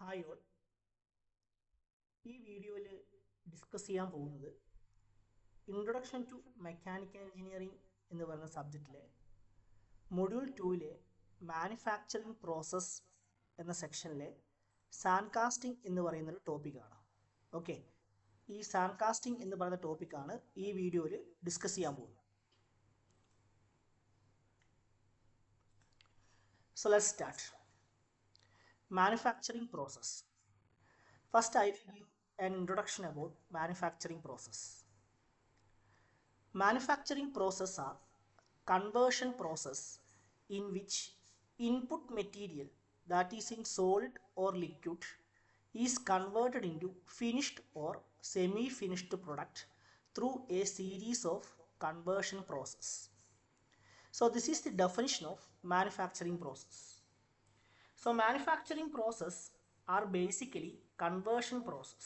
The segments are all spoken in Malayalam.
Hi all. ഈ വീഡിയോയിൽ ഡിസ്കസ് ചെയ്യാൻ പോകുന്നത് ഇൻട്രൊഡക്ഷൻ ടു മെക്കാനിക്കൽ എഞ്ചിനീയറിംഗ് എന്ന് പറയുന്ന സബ്ജക്റ്റിലെ മൊഡ്യൂൾ 2-ലെ മാനുഫാക്ചറിംഗ് പ്രോസസ്സ് എന്ന സെക്ഷനിലെ സാൻഡ് കാസ്റ്റിംഗ് എന്ന് പറയുന്നൊരു ടോപ്പിക്കാണ്. ഓക്കെ, ഈ സാൻഡ് കാസ്റ്റിംഗ് എന്ന് പറയുന്ന ടോപ്പിക്കാണ് ഈ വീഡിയോയിൽ ഡിസ്കസ് ചെയ്യാൻ പോകുന്നത്. So let's start. Manufacturing process. First, I will give an introduction about manufacturing process. Manufacturing process are conversion process in which input material, that is in solid or liquid, is converted into finished or semi-finished product through a series of conversion process. So this is the definition of manufacturing process. So manufacturing process are basically conversion process.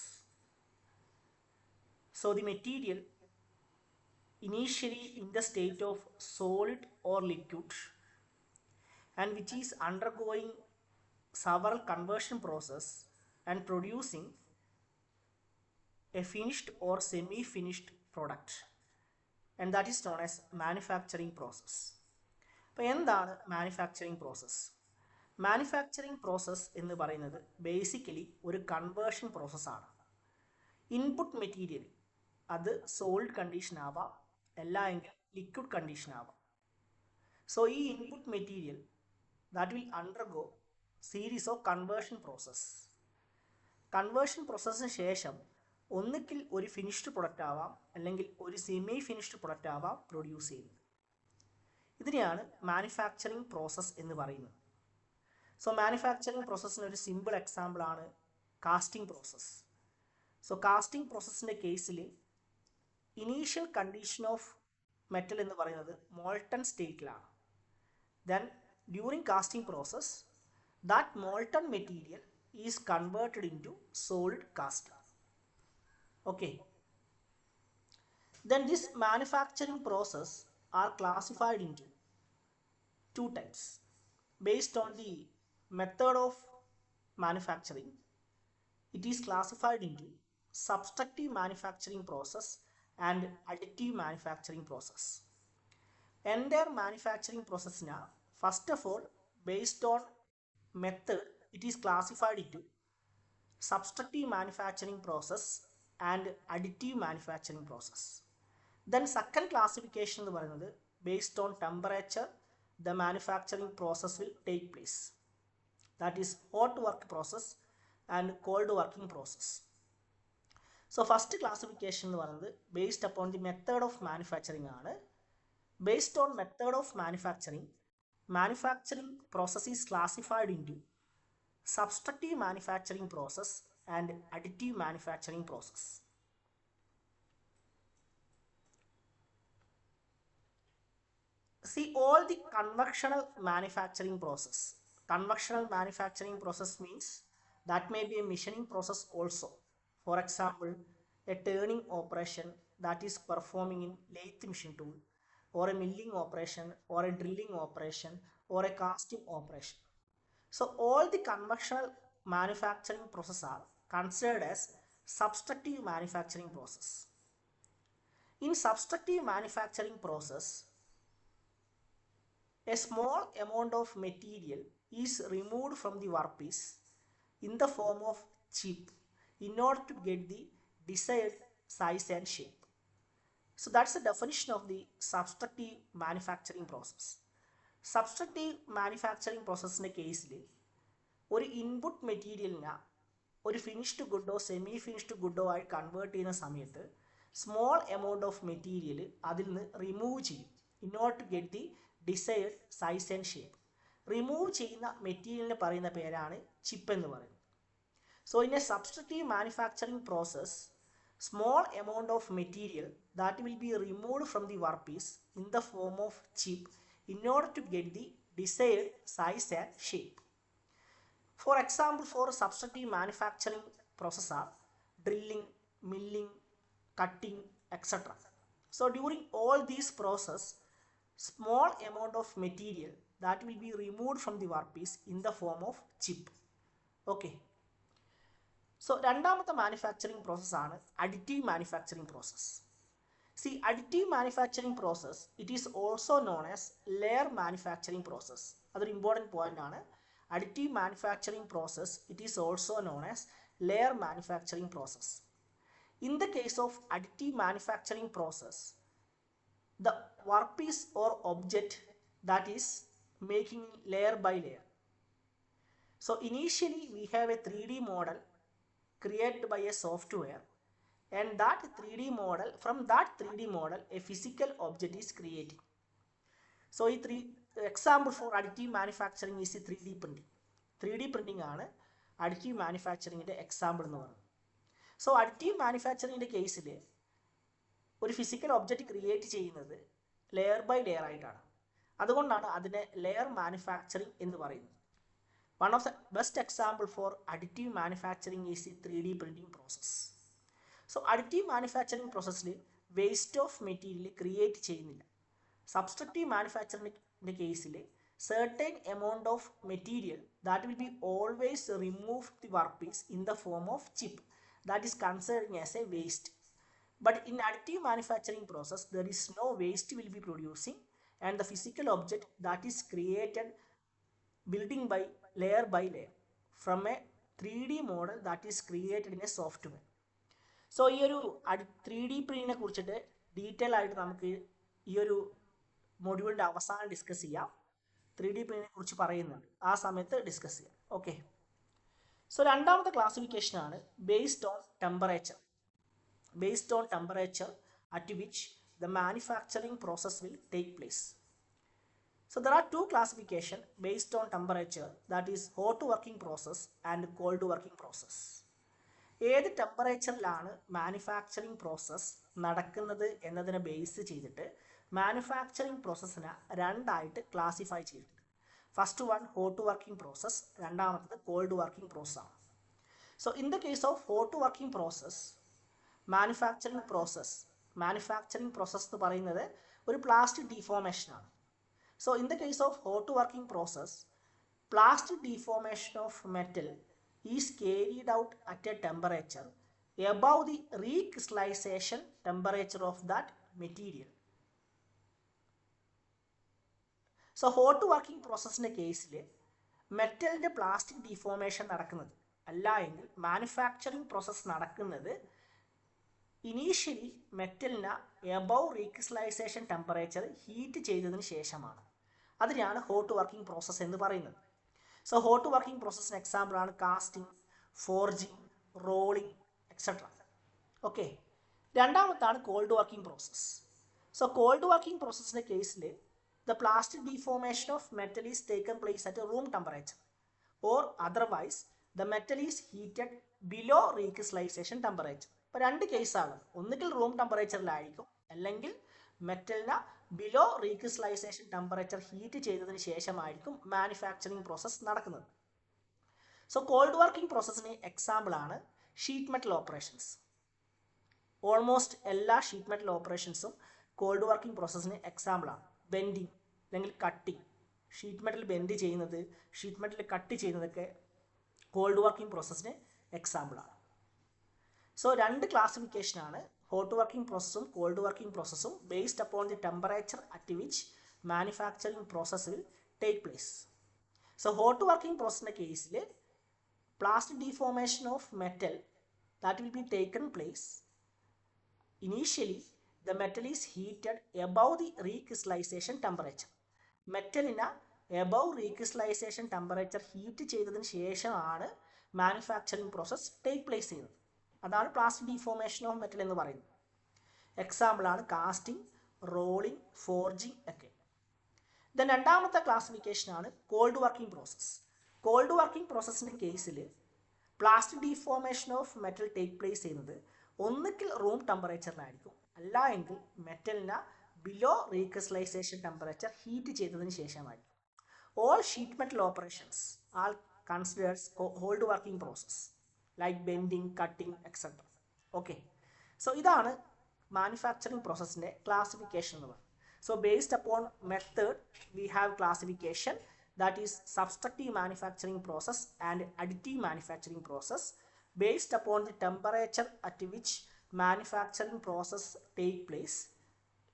So the material initially in the state of solid or liquid and which is undergoing several conversion process and producing a finished or semi-finished product, and that is known as manufacturing process. അപ്പോൾ എന്താണ് മാനുഫാക്ചറിങ് പ്രോസസ്സ്? മാനുഫാക്ചറിങ് പ്രോസസ്സ് എന്ന് പറയുന്നത് ബേസിക്കലി ഒരു കൺവേർഷൻ പ്രോസസ്സാണ്. ഇൻപുട്ട് മെറ്റീരിയൽ അത് സോളിഡ് കണ്ടീഷൻ ആവാം, അല്ല എങ്കിൽ ലിക്വിഡ് കണ്ടീഷൻ ആവാം. സോ ഈ input material that will undergo series of conversion process. Conversion പ്രോസസ്സിന് ശേഷം ഒന്നുകിൽ ഒരു ഫിനിഷ്ഡ് പ്രൊഡക്റ്റ് ആവാം, അല്ലെങ്കിൽ ഒരു സെമി ഫിനിഷ്ഡ് പ്രൊഡക്റ്റ് ആവാം പ്രൊഡ്യൂസ് ചെയ്യുന്നത്. ഇതിനെയാണ് മാനുഫാക്ചറിങ് പ്രോസസ്സ് എന്ന് പറയുന്നത്. സോ മാനുഫാക്ചറിങ് പ്രോസസ്സിന് ഒരു സിമ്പിൾ എക്സാമ്പിൾ ആണ് കാസ്റ്റിംഗ് പ്രോസസ്സ്. സോ കാസ്റ്റിംഗ് പ്രോസസ്സിൻ്റെ കേസിൽ ഇനീഷ്യൽ കണ്ടീഷൻ ഓഫ് മെറ്റൽ എന്ന് പറയുന്നത് മോൾട്ടൺ സ്റ്റേറ്റിലാണ്. Then during casting process that molten material is converted into solid cast. Okay, then this manufacturing process are classified into two types based on the method of manufacturing. It is classified into subtractive manufacturing process and additive manufacturing process. Entire manufacturing process now, first of all, based on method, it is classified into subtractive manufacturing process and additive manufacturing process. Then second classification എന്ന് പറയുന്നത് based on temperature the manufacturing process will take place. That is hot work process and cold working process. So first classification എന്ന് പറയുന്നത് based upon the method of manufacturing ആണ്. Based on method of manufacturing, manufacturing process is classified into subtractive manufacturing process and additive manufacturing process. See all the conventional manufacturing process. Conventional manufacturing process means that may be a machining process also. For example, a turning operation that is performing in lathe machine tool, or a milling operation, or a drilling operation, or a casting operation. So all the conventional manufacturing process are considered as subtractive manufacturing process. In subtractive manufacturing process, a small amount of material is removed from the workpiece in the form of chip in order to get the desired size and shape. So that's the definition of the subtractive manufacturing process. Subtractive manufacturing processന്റെ കേസിൽ ഒരു ഇൻപുട്ട് മെറ്റീരിയലിനെ ഒരു ഫിനിഷ്ഡ് ഗുഡോ സെമി ഫിനിഷ്ഡ് ഗുഡോ ആയി കൺവേർട്ട് ചെയ്യുന്ന സമയത്ത് സ്മോൾ എമൗണ്ട് ഓഫ് മെറ്റീരിയൽ അതിൽ നിന്ന് റിമൂവ് ചെയ്യും in order to get the desired size and shape. Remove ചെയ്യുന്ന മെറ്റീരിയലിന് പറയുന്ന പേരാണ് ചിപ്പ് എന്ന് പറയുന്നത്. So in a subtractive manufacturing process, small amount of material that will be removed from the work piece in the form of chip in order to get the desired size and shape. For example, for subtractive manufacturing process are drilling, milling, cutting, etc. So during all these process, small amount of material that will be removed from the workpiece in the form of chip. Okay. So രണ്ടാമത്തെ മാനുഫാക്ചറിങ് പ്രോസസ്സാണ് additive manufacturing process. See, additive manufacturing process, it is also known as layer manufacturing process. അതൊരു ഇമ്പോർട്ടൻറ്റ് പോയിന്റ് ആണ്. Additive manufacturing process, it is also known as layer manufacturing process. In the case of additive manufacturing process, the workpiece or object that is making layer by layer. So initially we have a 3D model created by a software, and that 3D model, from that 3D model a physical object is created. So ഈ example for additive manufacturing is 3D printing. 3D printing ആണ് additive manufacturingൻ്റെ എക്സാമ്പിൾ എന്ന് പറയുന്നത്. സോ additive manufacturingൻ്റെ കേസിൽ ഒരു ഫിസിക്കൽ ഒബ്ജക്റ്റ് ക്രിയേറ്റ് ചെയ്യുന്നത് ലെയർ ബൈ ലെയർ ആയിട്ടാണ്. അതുകൊണ്ടാണ് അതിനെ ലെയർ മാനുഫാക്ചറിങ് എന്ന് പറയുന്നത്. One of the best example for additive manufacturing is the 3D printing process. So additive manufacturing പ്രോസസ്സിൽ വേസ്റ്റ് ഓഫ് മെറ്റീരിയൽ ക്രിയേറ്റ് ചെയ്യുന്നില്ല. സബ്സ്ട്രക്റ്റീവ് മാനുഫാക്ചറിങ്ങിൻ്റെ കേസിൽ certain amount of material that will be always removed the workpiece in the form of chip that is considered as a waste. But in additive manufacturing process there is no waste will be producing, and the physical object that is created building by layer from a 3D model that is created in a software. So ഈ ഒരു 3D പ്രിന്റിനെ കുറിച്ചിട്ട് ഡീറ്റെയിൽ ആയിട്ട് നമുക്ക് ഈ ഒരു മൊഡ്യൂളിൻ്റെ അവസാനം ഡിസ്കസ് ചെയ്യാം. 3D പ്രിന്റിനെ കുറിച്ച് പറയുന്നുണ്ട്, ആ സമയത്ത് ഡിസ്കസ് ചെയ്യാം. ഓക്കെ. സോ രണ്ടാമത്തെ ക്ലാസിഫിക്കേഷനാണ് based on temperature. Based on temperature at which the manufacturing process will take place. So there are two classifications based on temperature, that is hot working process and cold working process. ഏത് ടെമ്പറേച്ചറിലാണ് മാനുഫാക്ചറിങ് പ്രോസസ്സ് നടക്കുന്നത് എന്നതിനെ ബേസ് ചെയ്തിട്ട് മാനുഫാക്ചറിങ് പ്രോസസ്സിനെ രണ്ടായിട്ട് ക്ലാസിഫൈ ചെയ്തിട്ടുണ്ട്. First one hot working process, രണ്ടാമത്തത് കോൾഡ് വർക്കിംഗ് പ്രോസസ്സാണ്. So in the case of hot working process, manufacturing process എന്ന് പറയുന്നത് ഒരു plastic ഡീഫോർമേഷനാണ്. So in the case of hot working process, plastic deformation of metal is carried out at a temperature above the recrystallization temperature of that material. So hot working processന്റെ കേസിൽ മെറ്റലിൻ്റെ പ്ലാസ്റ്റിക് ഡീഫോർമേഷൻ നടക്കുന്നത് അല്ല എങ്കിൽ മാനുഫാക്ചറിങ് പ്രോസസ്സ് നടക്കുന്നത് ഇനീഷ്യലി മെറ്റലിന് എബവ് റീക്രിസ്റ്റലൈസേഷൻ ടെമ്പറേച്ചർ ഹീറ്റ് ചെയ്തതിന് ശേഷമാണ്. അതിനെയാണ് ഹോട്ട് വർക്കിംഗ് പ്രോസസ്സ് എന്ന് പറയുന്നത്. സോ ഹോട്ട് വർക്കിംഗ് പ്രോസസ്സിന് എക്സാമ്പിളാണ് casting, forging, rolling et cetera. Okay. രണ്ടാമത്താണ് cold working process. So cold working പ്രോസസ്സിൻ്റെ കേസിൽ the plastic deformation of metal is taken place at room temperature, or otherwise the metal is heated below recrystallization temperature. ഇപ്പോൾ രണ്ട് കേസാണ്, ഒന്നുകിൽ റൂം ടെമ്പറേച്ചറിലായിരിക്കും, അല്ലെങ്കിൽ മെറ്റലിന് ബിലോ റീക്രിസ്റ്റലൈസേഷൻ ടെമ്പറേച്ചർ ഹീറ്റ് ചെയ്തതിന് ശേഷമായിരിക്കും മാനുഫാക്ചറിങ് പ്രോസസ്സ് നടക്കുന്നത്. സോ കോൾഡ് വർക്കിംഗ് പ്രോസസ്സിന് എക്സാമ്പിളാണ് ഷീറ്റ് മെറ്റൽ ഓപ്പറേഷൻസ്. ഓൾമോസ്റ്റ് എല്ലാ ഷീറ്റ് മെറ്റൽ ഓപ്പറേഷൻസും കോൾഡ് വർക്കിംഗ് പ്രോസസ്സിന് എക്സാമ്പിളാണ്. ബെൻഡിങ് അല്ലെങ്കിൽ കട്ടിങ്, ഷീറ്റ് മെറ്റൽ ബെൻഡ് ചെയ്യുന്നത്, ഷീറ്റ് മെറ്റൽ കട്ട് ചെയ്യുന്നതൊക്കെ കോൾഡ് വർക്കിംഗ് പ്രോസസ്സിന് എക്സാമ്പിളാണ്. സോ രണ്ട് ക്ലാസിഫിക്കേഷനാണ് ഹോട്ട് വർക്കിംഗ് പ്രോസസ്സും കോൾഡ് വർക്കിംഗ് പ്രോസസ്സും based upon the temperature at which manufacturing process will take place. So hot working പ്രോസസ്സിൻ്റെ കേസിൽ plastic deformation of metal that will be taken place. Initially the metal is heated above the recrystallization temperature. മെറ്റലിന് എബവ് റീക്രിസ്റ്റലൈസേഷൻ ടെമ്പറേച്ചർ ഹീറ്റ് ചെയ്തതിന് ശേഷമാണ് മാനുഫാക്ചറിംഗ് പ്രോസസ് ടേക്ക് പ്ലേസ് ചെയ്യുന്നത്. അതാണ് പ്ലാസ്റ്റിക് ഡീഫോർമേഷൻ ഓഫ് മെറ്റൽ എന്ന് പറയുന്നത്. എക്സാമ്പിളാണ് കാസ്റ്റിംഗ്, റോളിംഗ്, ഫോർജിങ് ഒക്കെ. ദെൻ രണ്ടാമത്തെ ക്ലാസിഫിക്കേഷനാണ് cold working process. Cold working പ്രോസസ്സിൻ്റെ കേസിൽ plastic deformation of metal take place ചെയ്യുന്നത് ഒന്നുകിൽ റൂം ടെമ്പറേച്ചറിലായിരിക്കും, അല്ല എങ്കിൽ മെറ്റലിന് ബിലോ റീക്രിസ്റ്റലൈസേഷൻ ടെമ്പറേച്ചർ ഹീറ്റ് ചെയ്തതിന് ശേഷമായിരിക്കും. All sheet metal operations are considered cold working process, like bending, cutting etcetera. Okay. So ഇതാണ് മാനുഫാക്ചറിംഗ് പ്രോസസ്സിൻ്റെ ക്ലാസിഫിക്കേഷൻ എന്ന് പറയുന്നത്. So based upon method we have classification, that is subtractive manufacturing process and additive manufacturing process. based upon the temperature at which manufacturing process take place.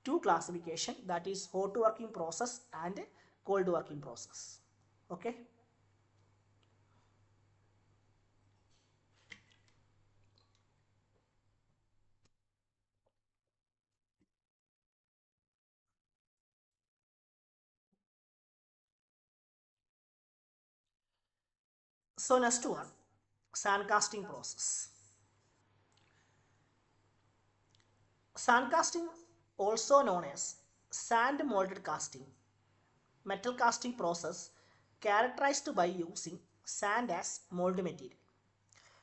Two classification, that is hot working process and cold working process. Okay. So next one, sand casting process. Sand casting, also known as sand molded casting, metal casting process characterized by using sand as mold material.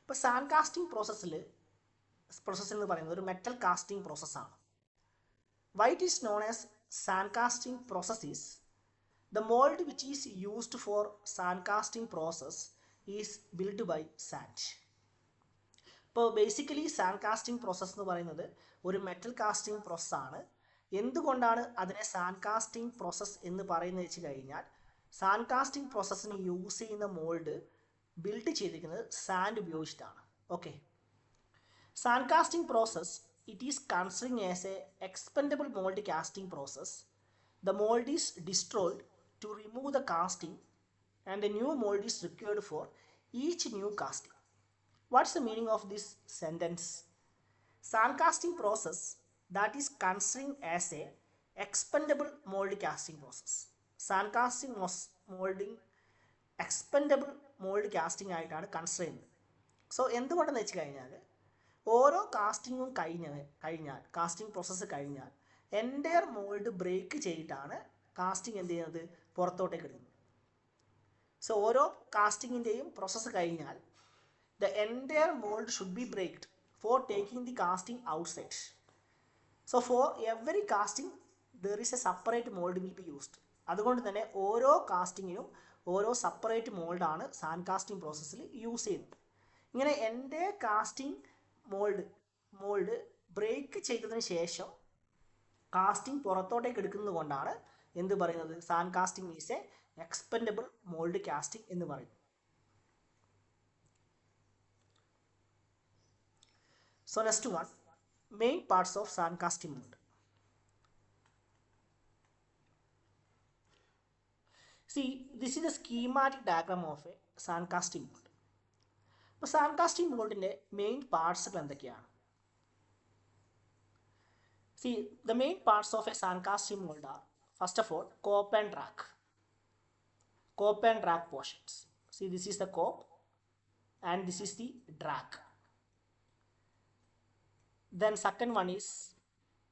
ഇപ്പോൾ സാൻഡ് കാസ്റ്റിംഗ് പ്രോസസ്സ് എന്ന് പറയുന്നത് ഒരു മെറ്റൽ കാസ്റ്റിംഗ് പ്രോസസ്സാണ്. Why it is known as sand casting process is the mold which is used for sand casting process is built by sand. ഇപ്പോൾ ബേസിക്കലി സാൻഡ് കാസ്റ്റിംഗ് പ്രോസസ്സ് എന്ന് പറയുന്നത് ഒരു മെറ്റൽ കാസ്റ്റിംഗ് പ്രോസസ്സാണ്. എന്തുകൊണ്ടാണ് അതിനെ സാൻഡ് കാസ്റ്റിംഗ് പ്രോസസ്സ് എന്ന് പറയുന്നത് വെച്ച് കഴിഞ്ഞാൽ സാൻഡ് കാസ്റ്റിംഗ് പ്രോസസ്സിന് യൂസ് ചെയ്യുന്ന മോൾഡ് ബിൽഡ് ചെയ്തിരിക്കുന്നത് സാൻഡ് ഉപയോഗിച്ചിട്ടാണ്. Okay. Sand casting process it is considering as A expendable mould casting process. The mold is destroyed to remove the casting and a new mold is required for each new casting. What's the meaning of this sentence? Sand casting process that is considering as a expendable mold casting process. Sand casting molding expendable mold casting ആയിട്ടാണ് കൺസിഡർ ചെയ്യുന്നത്. സോ എന്തുകൊണ്ടെന്ന് വെച്ച് കഴിഞ്ഞാൽ ഓരോ കാസ്റ്റിങ്ങും കഴിഞ്ഞാൽ കാസ്റ്റിംഗ് പ്രോസസ്സ് കഴിഞ്ഞാൽ എൻ്റയർ മോൾഡ് ബ്രേക്ക് ചെയ്തിട്ടാണ് കാസ്റ്റിംഗ് എന്ത് ചെയ്യുന്നത്, പുറത്തോട്ടേക്ക് ഇടുന്നത്. സോ ഓരോ കാസ്റ്റിങ്ങിൻ്റെയും പ്രോസസ്സ് കഴിഞ്ഞാൽ the entire mould should be breaked for taking the casting outside. So for every casting there is a separate mould will be used. അതുകൊണ്ട് തന്നെ ഓരോ കാസ്റ്റിങ്ങിനും ഓരോ സെപ്പറേറ്റ് മോൾഡാണ് സാൻഡ് കാസ്റ്റിംഗ് പ്രോസസ്സിൽ യൂസ് ചെയ്യുന്നത്. ഇങ്ങനെ എൻ്റെ കാസ്റ്റിംഗ് മോൾഡ് ബ്രേക്ക് ചെയ്തതിന് ശേഷം കാസ്റ്റിംഗ് പുറത്തോട്ടേക്ക് എടുക്കുന്നത് കൊണ്ടാണ് എന്ത് പറയുന്നത്, sand casting is A expendable mould casting എന്ന് പറയുന്നത്. So next one, main parts of sand casting mould. See, this is the schematic diagram of a sand casting mold. അപ്പോൾ സാൻഡ് കാസ്റ്റിംഗ് മോൾഡിൻ്റെ മെയിൻ പാർട്സുകൾ എന്തൊക്കെയാണ്? See, the main parts of a sand casting mold are, first of all, cope and drag portions. See, this is the cope and this is the drag. Then second one is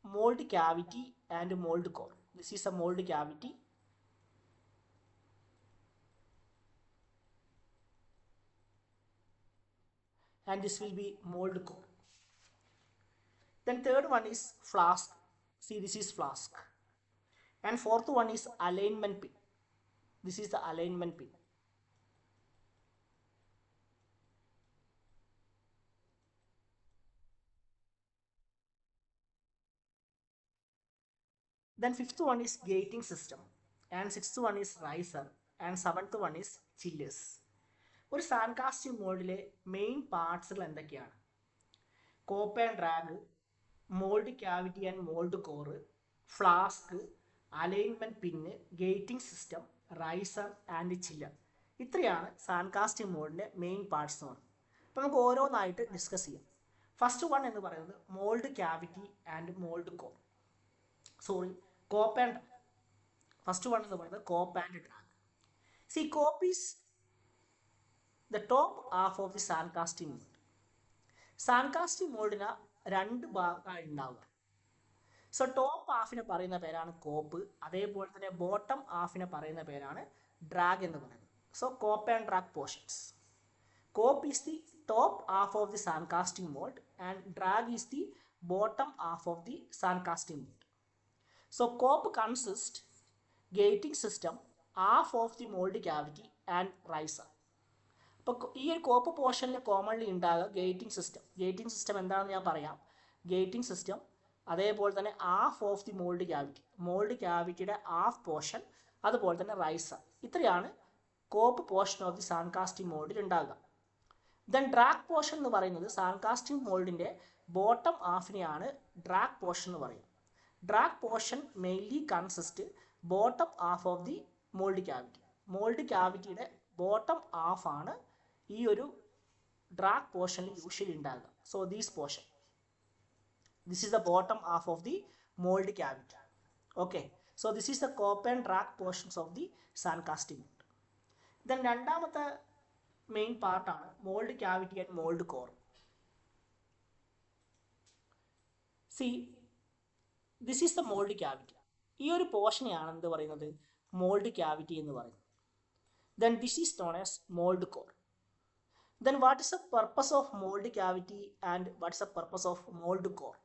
mold cavity and mold core. This is a mold cavity. And this will be mold core. Then third one is flask. See, this is flask. And fourth one is alignment pin. This is the alignment pin. Then fifth one is gating system. And sixth one is riser. And seventh one is chillers. ഒരു സാൻഡ് കാസ്റ്റിംഗ് മോൾഡിലെ മെയിൻ പാർട്സുകൾ എന്തൊക്കെയാണ്? Cope and drag, mould cavity and mould core, flask, alignment pin, gating system, riser and chiller. ഇത്രയാണ് സാൻഡ് കാസ്റ്റിംഗ് മോൾഡിൻ്റെ മെയിൻ പാർട്സ് എന്ന് പറയുന്നത്. അപ്പോൾ നമുക്ക് ഓരോന്നായിട്ട് ഡിസ്കസ് ചെയ്യാം. ഫസ്റ്റ് വൺ എന്ന് പറയുന്നത് mould cavity and mould core. Cope and drag. First one എന്ന് പറയുന്നത് cope and drag. See, cope is the top half of the sand casting mold. Sand casting മോൾഡിന് രണ്ട് ഭാഗമാണ് ഉണ്ടാവുക. സോ ടോപ്പ് ഹാഫിനെ പറയുന്ന പേരാണ് കോപ്പ്, അതേപോലെ തന്നെ ബോട്ടം ഹാഫിനെ പറയുന്ന പേരാണ് ഡ്രാഗ് എന്ന് പറയുന്നത്. So cope and drag portions. Cope is the top half of the sand casting mould and drag is the bottom half of the sand casting mould. So cope consist gating system, half of the mould cavity and riser. അപ്പോൾ ഈ ഒരു കോപ്പ് പോർഷനിൽ കോമൺലി ഉണ്ടാകുക ഗേറ്റിംഗ് സിസ്റ്റം. ഗേറ്റിംഗ് സിസ്റ്റം എന്താണെന്ന് ഞാൻ പറയാം. ഗേറ്റിംഗ് സിസ്റ്റം, അതേപോലെ തന്നെ ഹാഫ് ഓഫ് ദി മോൾഡ് ക്യാവിറ്റിയുടെ ഹാഫ് പോർഷൻ, അതുപോലെ തന്നെ റൈസർ. ഇത്രയാണ് cope portion of the sand casting മോൾഡിൽ ഉണ്ടാകുക. ദെൻ ഡ്രാഗ് പോർഷൻ എന്ന് പറയുന്നത് സാൻഡ് കാസ്റ്റിംഗ് മോൾഡിൻ്റെ ബോട്ടം ഹാഫിനെയാണ് ഡ്രാഗ് പോർഷൻ എന്ന് പറയുന്നത്. Drag portion mainly consist bottom half of the mould cavity. Mould ക്യാവിറ്റിയുടെ ബോട്ടം ഹാഫ് ആണ് ഈ ഒരു ഡ്രാഗ് പോർഷനിൽ യൂഷ്വലി ഉണ്ടാകുക. So these portion, this is the bottom half of the mold cavity. Okay, so this is the cope and drag portions of the sand casting mold. Then രണ്ടാമത്തെ മെയിൻ പാർട്ടാണ് mould cavity and mould core. See this is the mould cavity. ഈ ഒരു പോർഷനെയാണ് എന്ത് പറയുന്നത്, മോൾഡ് ക്യാവിറ്റി എന്ന് പറയുന്നത്. Then this is known as mould core. Then what is the purpose of mold cavity and what is the purpose of mold core?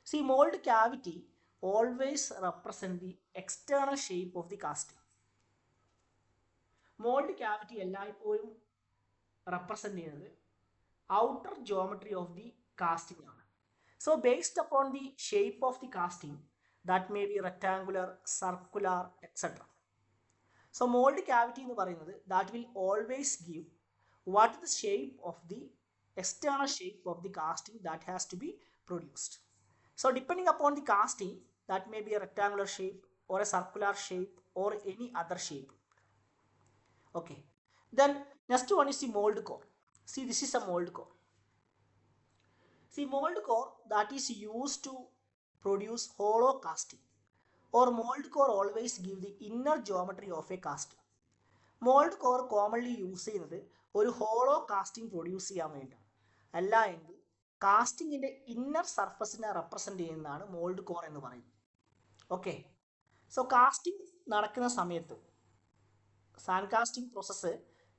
See, mold cavity always represent the external shape of the casting. Mold cavity എല്ലായ്പ്പോഴും represent ചെയ്യുന്നത് outer geometry of the casting ആണ്. So based upon the shape of the casting, that may be rectangular, circular, etc. So mold cavity എന്ന് പറയുന്നത് that will always give what is the shape of the external shape of the casting that has to be produced. So depending upon the casting, that may be a rectangular shape or a circular shape or any other shape. Okay, then next one is the mold core. See, this is a mold core. See, mold core that is used to produce hollow casting, or mold core always give the inner geometry of a casting. Mould core commonly use ചെയ്യുന്നത് ഒരു ഹോളോ കാസ്റ്റിംഗ് പ്രൊഡ്യൂസ് ചെയ്യാൻ വേണ്ടിയാണ്. അല്ല എങ്കിൽ കാസ്റ്റിങ്ങിൻ്റെ ഇന്നർ സർഫസിനെ റെപ്രസെൻ്റ് ചെയ്യുന്നതാണ് മോൾഡ് കോർ എന്ന് പറയുന്നത്. ഓക്കെ, സോ കാസ്റ്റിംഗ് നടക്കുന്ന സമയത്ത്, സാൻഡ് കാസ്റ്റിംഗ് പ്രോസസ്സ്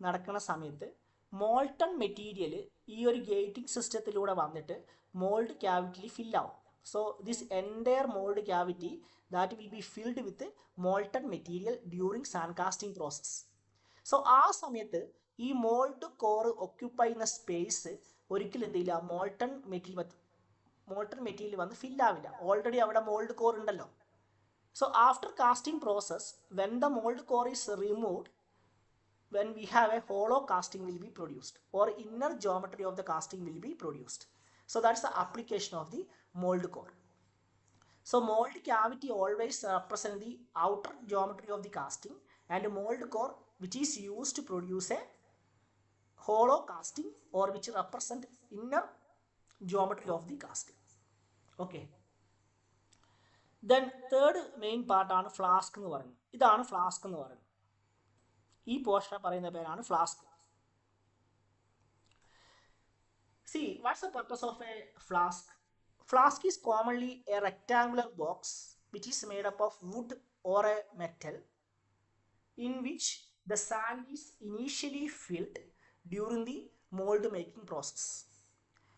നടക്കുന്ന സമയത്ത് മോൾട്ടൺ മെറ്റീരിയൽ ഈ ഒരു ഗേറ്റിംഗ് സിസ്റ്റത്തിലൂടെ വന്നിട്ട് mould ക്യാവിറ്റിയിൽ ഫില്ലാവും. So this entire mould cavity that will be filled with molten material during sand casting process. So ആ സമയത്ത് ഈ മോൾഡ് കോർ ഒക്യുപ്പൈ ചെയ്യുന്ന സ്പേസ് ഒരിക്കലും എന്ത് ചെയ്യില്ല, മോൾട്ടൺ മെറ്റീരിയൽ വന്ന് ഫില്ലാവില്ല. ഓൾറെഡി അവിടെ മോൾഡ് കോർ ഉണ്ടല്ലോ. So after casting process, when the mould core is removed, when we have a hollow casting will be produced, or inner geometry of the casting will be produced. So that's the application of the mold core. So mold cavity always represent the outer geometry of the casting, and mold core which is used to produce a hollow casting or which represent inner geometry of the casting. Okay, then third main part ആണ് ഫ്ലാസ്ക് എന്ന് പറയുന്നത്. ഇതാണ് ഫ്ലാസ്ക് എന്ന് പറയുന്നത്. ഈ പോർഷനെ പറയുന്ന പേരാണ് flask. See, what's the purpose of a flask? Flask is commonly a rectangular box which is made up of wood or a metal in which the sand is initially filled during the mold making process.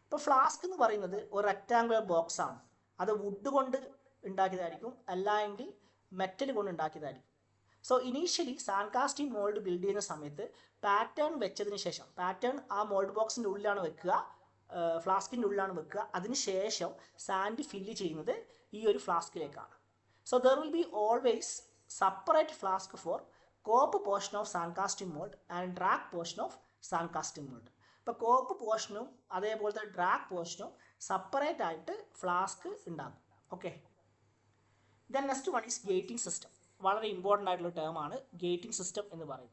ഇപ്പോൾ ഫ്ലാസ്ക് എന്ന് പറയുന്നത് ഒരു റെക്റ്റാങ്കുലർ ബോക്സ് ആണ്. അത് വുഡ് കൊണ്ട് ഉണ്ടാക്കിയതായിരിക്കും, അല്ലെങ്കിൽ മെറ്റൽ കൊണ്ട് ഉണ്ടാക്കിയതായിരിക്കും. So initially sand casting mould build ചെയ്യുന്ന സമയത്ത് പാറ്റേൺ വെച്ചതിന് ശേഷം, പാറ്റേൺ ആ മോൾഡ് ബോക്സിൻ്റെ ഉള്ളിലാണ് വെക്കുക, ഫ്ലാസ്കിൻ്റെ ഉള്ളിലാണ് വെക്കുക. അതിനുശേഷം സാൻഡ് ഫില്ല് ചെയ്യുന്നത് ഈ ഒരു ഫ്ലാസ്കിലേക്കാണ്. So there will be always separate flask for cope portion of sand casting mould and drag portion of sand casting mould. ഇപ്പോൾ കോപ്പ് പോർഷനും അതേപോലത്തെ ഡ്രാഗ് പോർഷനും സെപ്പറേറ്റ് ആയിട്ട് ഫ്ലാസ്ക് ഉണ്ടാകും. Okay, then next one is gating system. വളരെ ഇമ്പോർട്ടൻ്റ് ആയിട്ടുള്ള ടേം ആണ് ഗേറ്റിംഗ് സിസ്റ്റം എന്ന് പറയുന്നത്.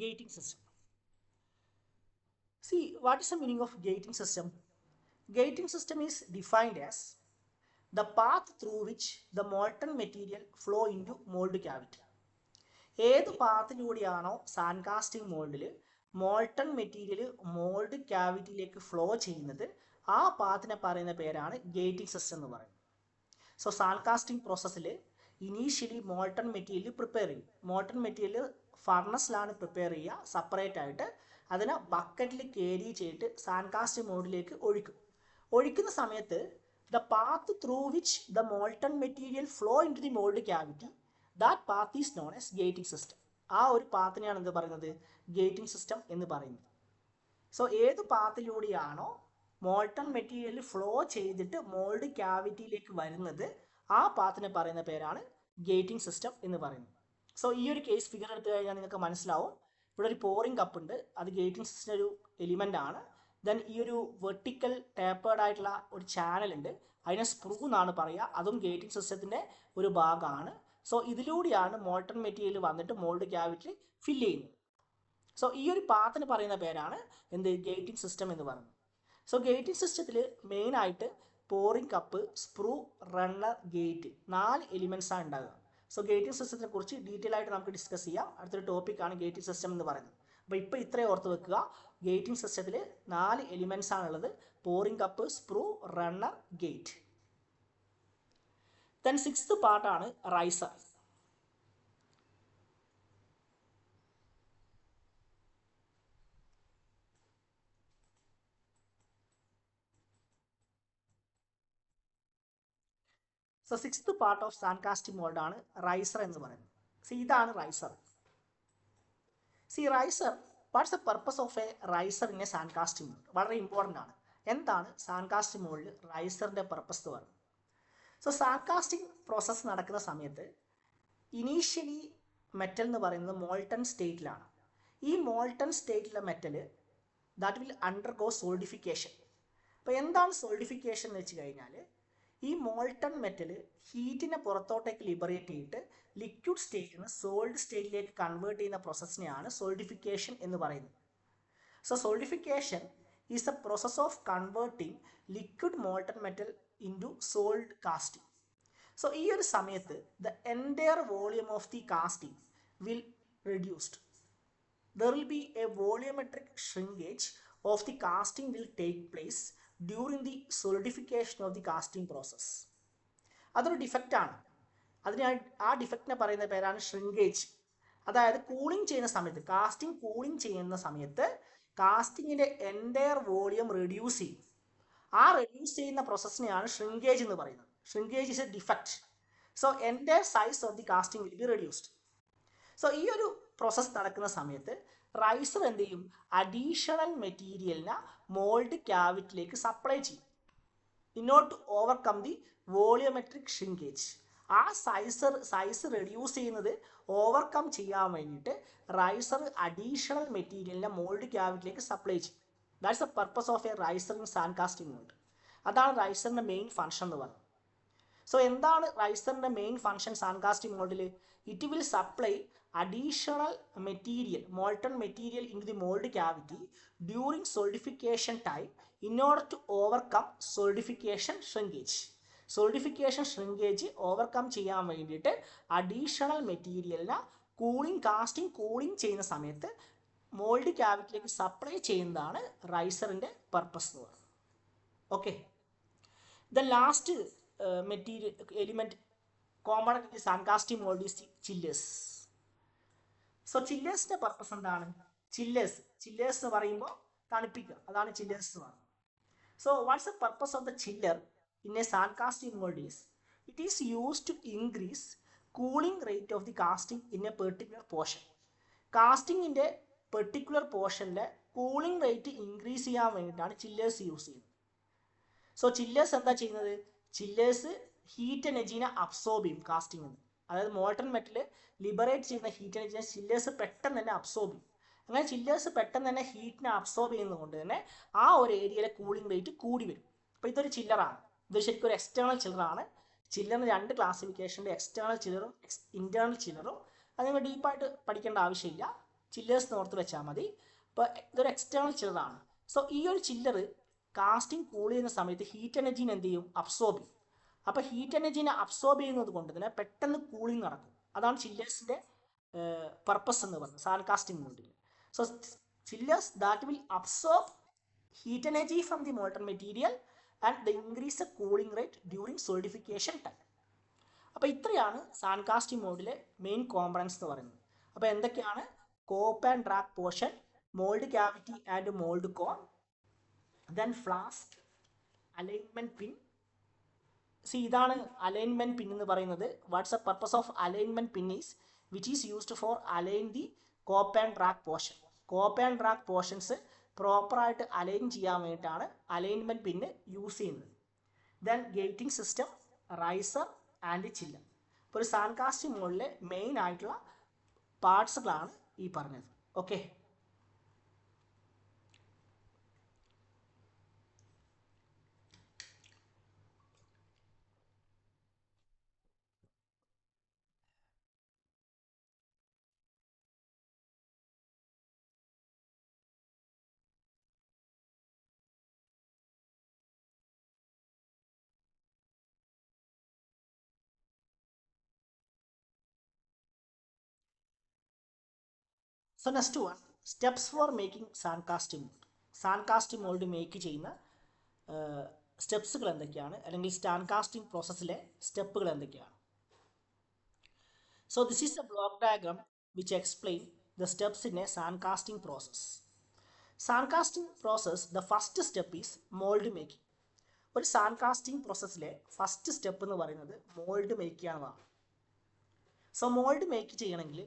Gating system. See, what is the meaning of gating system? Gating system is defined as the path through which the molten material flow into mold cavity. ഏത് പാത്തിലൂടെയാണോ സാൻഡ് കാസ്റ്റിംഗ് മോൾഡിൽ മോൾട്ടൺ മെറ്റീരിയൽ മോൾഡ് ക്യാവിറ്റിയിലേക്ക് ഫ്ലോ ചെയ്യുന്നത്, ആ പാത്തിനെ പറയുന്ന പേരാണ് ഗേറ്റിംഗ് സിസ്റ്റം എന്ന് പറയുന്നത്. സോ സാൻഡ് കാസ്റ്റിംഗ് പ്രോസസ്സിൽ ഇനീഷ്യലി മോൾട്ടൺ മെറ്റീരിയൽ പ്രിപ്പയർ ചെയ്യും. മോൾട്ടൺ മെറ്റീരിയൽ ഫർണസിലാണ് പ്രിപ്പയർ ചെയ്യുക സെപ്പറേറ്റ് ആയിട്ട്. അതിനെ ബക്കറ്റിൽ ക്യാരി ചെയ്തിട്ട് സാൻഡ് കാസ്റ്റിംഗ് മോൾഡിലേക്ക് ഒഴിക്കും. ഒഴിക്കുന്ന സമയത്ത് the path through which the molten material flow into the mold cavity, that path is known as gating system. ആ ഒരു പാത്തിനെയാണ് എന്ത് പറയുന്നത്, ഗേറ്റിംഗ് സിസ്റ്റം എന്ന് പറയുന്നത്. സോ ഏത് പാത്തിലൂടെയാണോ മോൾട്ടൺ മെറ്റീരിയൽ ഫ്ലോ ചെയ്തിട്ട് മോൾഡ് ക്യാവിറ്റിയിലേക്ക് വരുന്നത്, ആ പാത്തിനെ പറയുന്ന പേരാണ് ഗേറ്റിംഗ് സിസ്റ്റം എന്ന് പറയുന്നത്. സോ ഈ ഒരു കേസ് ഫിഗർ എടുത്തു കഴിഞ്ഞാൽ നിങ്ങൾക്ക് മനസ്സിലാവും. ഇവിടെ ഒരു പോറിംഗ് കപ്പ് ഉണ്ട്, അത് ഗേറ്റിംഗ് സിസ്റ്റം ഒരു എലിമെന്റ് ആണ്. ദെൻ ഈ ഒരു വെർട്ടിക്കൽ ടേപ്പേർഡ് ആയിട്ടുള്ള ഒരു ചാനൽ ഉണ്ട്, അതിനെ സ്പ്രൂ എന്നാണ് പറയുക, അതും ഗേറ്റിംഗ് സിസ്റ്റത്തിന്റെ ഒരു ഭാഗമാണ്. സോ ഇതിലൂടെയാണ് മോൾട്ടൺ മെറ്റീരിയൽ വന്നിട്ട് മോൾഡ് ക്യാവിറ്റി ഫില്ല് ചെയ്യുന്നത്. സോ ഈ ഒരു പാത്തിന് പറയുന്ന പേരാണ് എന്ത്, ഗേറ്റിംഗ് സിസ്റ്റം എന്ന് പറയുന്നത്. സോ ഗേറ്റിംഗ് സിസ്റ്റത്തിൽ മെയിൻ ആയിട്ട് pouring cup, sprue, runner, gate, 4 elements ആണ് ഉണ്ടാകുക. സോ ഗേറ്റിംഗ് സിസ്റ്റത്തിനെ കുറിച്ച് ഡീറ്റെയിൽ ആയിട്ട് നമുക്ക് ഡിസ്കസ് ചെയ്യാം. അടുത്തൊരു ടോപ്പിക്കാണ് ഗേറ്റിംഗ് സിസ്റ്റം എന്ന് പറയുന്നത്. അപ്പോൾ ഇപ്പോൾ ഇത്രയും ഓർത്ത് വെക്കുക, ഗേറ്റിംഗ് സിസ്റ്റത്തിൽ 4 എലിമെന്റ്സ് ആണുള്ളത്: pouring cup, sprue, runner, gate. Then 6th പാർട്ടാണ് riser. So 6th part of sand casting mould ആണ് റൈസർ എന്ന് പറയുന്നത്. സോ ഇതാണ് riser. See riser, what's the purpose of a riser in a sand casting mould? വളരെ ഇമ്പോർട്ടൻ്റ് ആണ്. എന്താണ് സാൻഡ് കാസ്റ്റിംഗ് മോൾഡിൽ റൈസറിന്റെ പർപ്പസ് എന്ന് പറയുന്നത്? സോ സാൻഡ് കാസ്റ്റിംഗ് പ്രോസസ്സ് നടക്കുന്ന സമയത്ത് ഇനീഷ്യലി മെറ്റൽ എന്ന് പറയുന്നത് മോൾട്ടൺ സ്റ്റേറ്റിലാണ്. ഈ മോൾട്ടൺ സ്റ്റേറ്റിലെ metal that will undergo solidification. അപ്പോൾ എന്താണ് സോൾഡിഫിക്കേഷൻ എന്ന് വെച്ച് കഴിഞ്ഞാൽ, ഈ മോൾട്ടൺ മെറ്റൽ ഹീറ്റിനെ പുറത്തോട്ടേക്ക് ലിബറേറ്റ് ചെയ്തിട്ട് ലിക്വിഡ് സ്റ്റേറ്റിൽ നിന്ന് സോൾഡ് സ്റ്റേറ്റിലേക്ക് കൺവേർട്ട് ചെയ്യുന്ന പ്രോസസ്സിനെയാണ് സോൾഡിഫിക്കേഷൻ എന്ന് പറയുന്നത്. So solidification is the process of converting liquid molten metal into sold casting. So ഈ ഒരു സമയത്ത് the entire volume of the casting will reduced. There will be a volumetric shrinkage of the casting will take place during the solidification of the casting process. അതൊരു ഡിഫക്റ്റ് ആണ്. ആ ഡിഫക്റ്റിനെ പറയുന്ന പേരാണ് ഷ്രിങ്കേജ്. അതായത് കൂളിംഗ് ചെയ്യുന്ന സമയത്ത്, കാസ്റ്റിംഗ് കൂളിംഗ് ചെയ്യുന്ന സമയത്ത് കാസ്റ്റിങ്ങിൻ്റെ എൻറ്റയർ വോളിയം റെഡ്യൂസ് ചെയ്യും. ആ റെഡ്യൂസ് ചെയ്യുന്ന പ്രോസസ്സിനെയാണ് ഷ്രിങ്കേജ് എന്ന് പറയുന്നത്. Shrinkage is A defect. So entire size of the casting will be reduced. So ഈ ഒരു പ്രോസസ്സ് നടക്കുന്ന സമയത്ത് റൈസർ എന്ത് ചെയ്യും, അഡീഷണൽ മെറ്റീരിയലിനെ മോൾഡ് ക്യാവിറ്റിയിലേക്ക് സപ്ലൈ ചെയ്യും in order to overcome the volumetric shrinkage. ആ സൈസ് റെഡ്യൂസ് ചെയ്യുന്നത് ഓവർകം ചെയ്യാൻ വേണ്ടിയിട്ട് റൈസർ അഡീഷണൽ മെറ്റീരിയലിനെ മോൾഡ് ക്യാവിറ്റിയിലേക്ക് സപ്ലൈ ചെയ്യും. That's the purpose of a riser in sand casting mould. അതാണ് റൈസറിൻ്റെ മെയിൻ ഫംഗ്ഷൻ എന്ന് പറയുന്നത്. സോ എന്താണ് റൈസറിൻ്റെ മെയിൻ ഫംഗ്ഷൻ സാൻഡ് കാസ്റ്റിംഗ് മോൾഡിൽ? It will supply additional material, molten material into the mold cavity during solidification time in order to overcome solidification shrinkage. Solidification shrinkage overcome ചെയ്യാൻ വേണ്ടിയിട്ട് അഡീഷണൽ മെറ്റീരിയലിനെ കാസ്റ്റിംഗ് കൂളിംഗ് ചെയ്യുന്ന സമയത്ത് മോൾഡ് ക്യാവിറ്റിയിലേക്ക് സപ്ലൈ ചെയ്യുന്നതാണ് റൈസറിൻ്റെ പർപ്പസ് എന്ന് പറയുന്നത്. Okay, the last material element common in sand casting mould is chillers. So ചില്ലേഴ്സിന്റെ പർപ്പസ് എന്താണ്? ചില്ലേഴ്സ് എന്ന് പറയുമ്പോൾ തണുപ്പിക്കുക, അതാണ് ചില്ലേഴ്സ് എന്ന് പറയുന്നത്. So what's the purpose of the chiller in a sand casting mould is it is used to increase cooling rate of the casting in a particular portion. കാസ്റ്റിങ്ങിൻ്റെ പെർട്ടിക്കുലർ പോർഷനിലെ കൂളിംഗ് റേറ്റ് ഇൻക്രീസ് ചെയ്യാൻ വേണ്ടിയിട്ടാണ് ചില്ലേഴ്സ് യൂസ് ചെയ്യുന്നത്. സോ ചില്ലേഴ്സ് എന്താ ചെയ്യുന്നത്? ചില്ലേഴ്സ് ഹീറ്റ് എനർജീനെ അബ്സോർബ് ചെയ്യും കാസ്റ്റിംഗ്. അതായത് മോൾട്ടൺ മെറ്റൽ ലിബറേറ്റ് ചെയ്യുന്ന ഹീറ്റ് എനർജിനെ ചില്ലേഴ്സ് പെട്ടെന്ന് തന്നെ അബ്സോർബ് ചെയ്യും. അങ്ങനെ ചില്ലേഴ്സ് പെട്ടെന്ന് തന്നെ ഹീറ്റിനെ അബ്സോർബ് ചെയ്യുന്നത് കൊണ്ട് തന്നെ ആ ഒരു ഏരിയയിലെ കൂളിംഗ് റേറ്റ് കൂടി വരും. അപ്പോൾ ഇതൊരു ചില്ലറാണ്. ഇത് ശരിക്കും ഒരു എക്സ്റ്റേണൽ ചില്ലറാണ്. ചില്ലറിന് 2 ക്ലാസിഫിക്കേഷൻ്റെ എക്സ്റ്റേണൽ ചില്ലറും ഇന്റേണൽ ചില്ലറും. അത് നിങ്ങൾ ഡീപ്പായിട്ട് പഠിക്കേണ്ട ആവശ്യമില്ല, ചില്ലേഴ്സ് ഓർത്ത് വെച്ചാൽ മതി. അപ്പോൾ ഇതൊരു എക്സ്റ്റേണൽ ചില്ലറാണ്. സോ ഈ ഒരു ചില്ലർ കാസ്റ്റിംഗ് കൂൾ ചെയ്യുന്ന സമയത്ത് ഹീറ്റ് എനർജീനെ എന്ത് ചെയ്യും? അബ്സോർബ് ചെയ്യും. അപ്പോൾ ഹീറ്റ് എനർജീനെ അബ്സോർബ് ചെയ്യുന്നത് കൊണ്ട് തന്നെ പെട്ടെന്ന് കൂളിംഗ് നടക്കും. അതാണ് ചില്ലേഴ്സിൻ്റെ പർപ്പസ് എന്ന് പറയുന്നത് സാൻഡ് കാസ്റ്റിംഗ് മോൾഡിൽ. So chillers that will absorb heat energy from the molten material and the increase the cooling rate during solidification time. അപ്പോൾ ഇത്രയാണ് സാൻഡ് കാസ്റ്റിംഗ് മോൾഡിലെ മെയിൻ കോമ്പണൻസ് എന്ന് പറയുന്നത്. അപ്പോൾ എന്തൊക്കെയാണ്? Cope and drag portion, mould cavity and mould core, then flask, alignment pin. ഇതാണ് അലൈൻമെൻറ്റ് പിൻ എന്ന് പറയുന്നത്. What's the purpose of alignment pin is which is used for align the cope and drag portion. Cope and drag portions പ്രോപ്പറായിട്ട് അലൈൻ ചെയ്യാൻ വേണ്ടിയിട്ടാണ് അലൈൻമെൻറ്റ് പിന്ന് യൂസ് ചെയ്യുന്നത്. Then gating system, riser and chiller. ഇപ്പോൾ ഒരു സാൻഡ് കാസ്റ്റിംഗ് മോഡിലെ മെയിൻ ആയിട്ടുള്ള പാർട്സുകളാണ് ഈ പറഞ്ഞത്. Okay, so next one, steps for making sand casting mould. Sand casting mould make ചെയ്യുന്ന സ്റ്റെപ്സുകൾ എന്തൊക്കെയാണ്, അല്ലെങ്കിൽ സാൻഡ് കാസ്റ്റിംഗ് പ്രോസസ്സിലെ സ്റ്റെപ്പുകൾ എന്തൊക്കെയാണ്? So this is a block diagram which explain the steps in a sand casting process. Sand casting process, the first step is mould making. ഒരു സാൻഡ് കാസ്റ്റിംഗ് പ്രോസസ്സിലെ ഫസ്റ്റ് സ്റ്റെപ്പ് എന്ന് പറയുന്നത് മോൾഡ് മേക്ക് ചെയ്യാവുന്നതാണ്. സോ മോൾഡ് മേക്ക് ചെയ്യണമെങ്കിൽ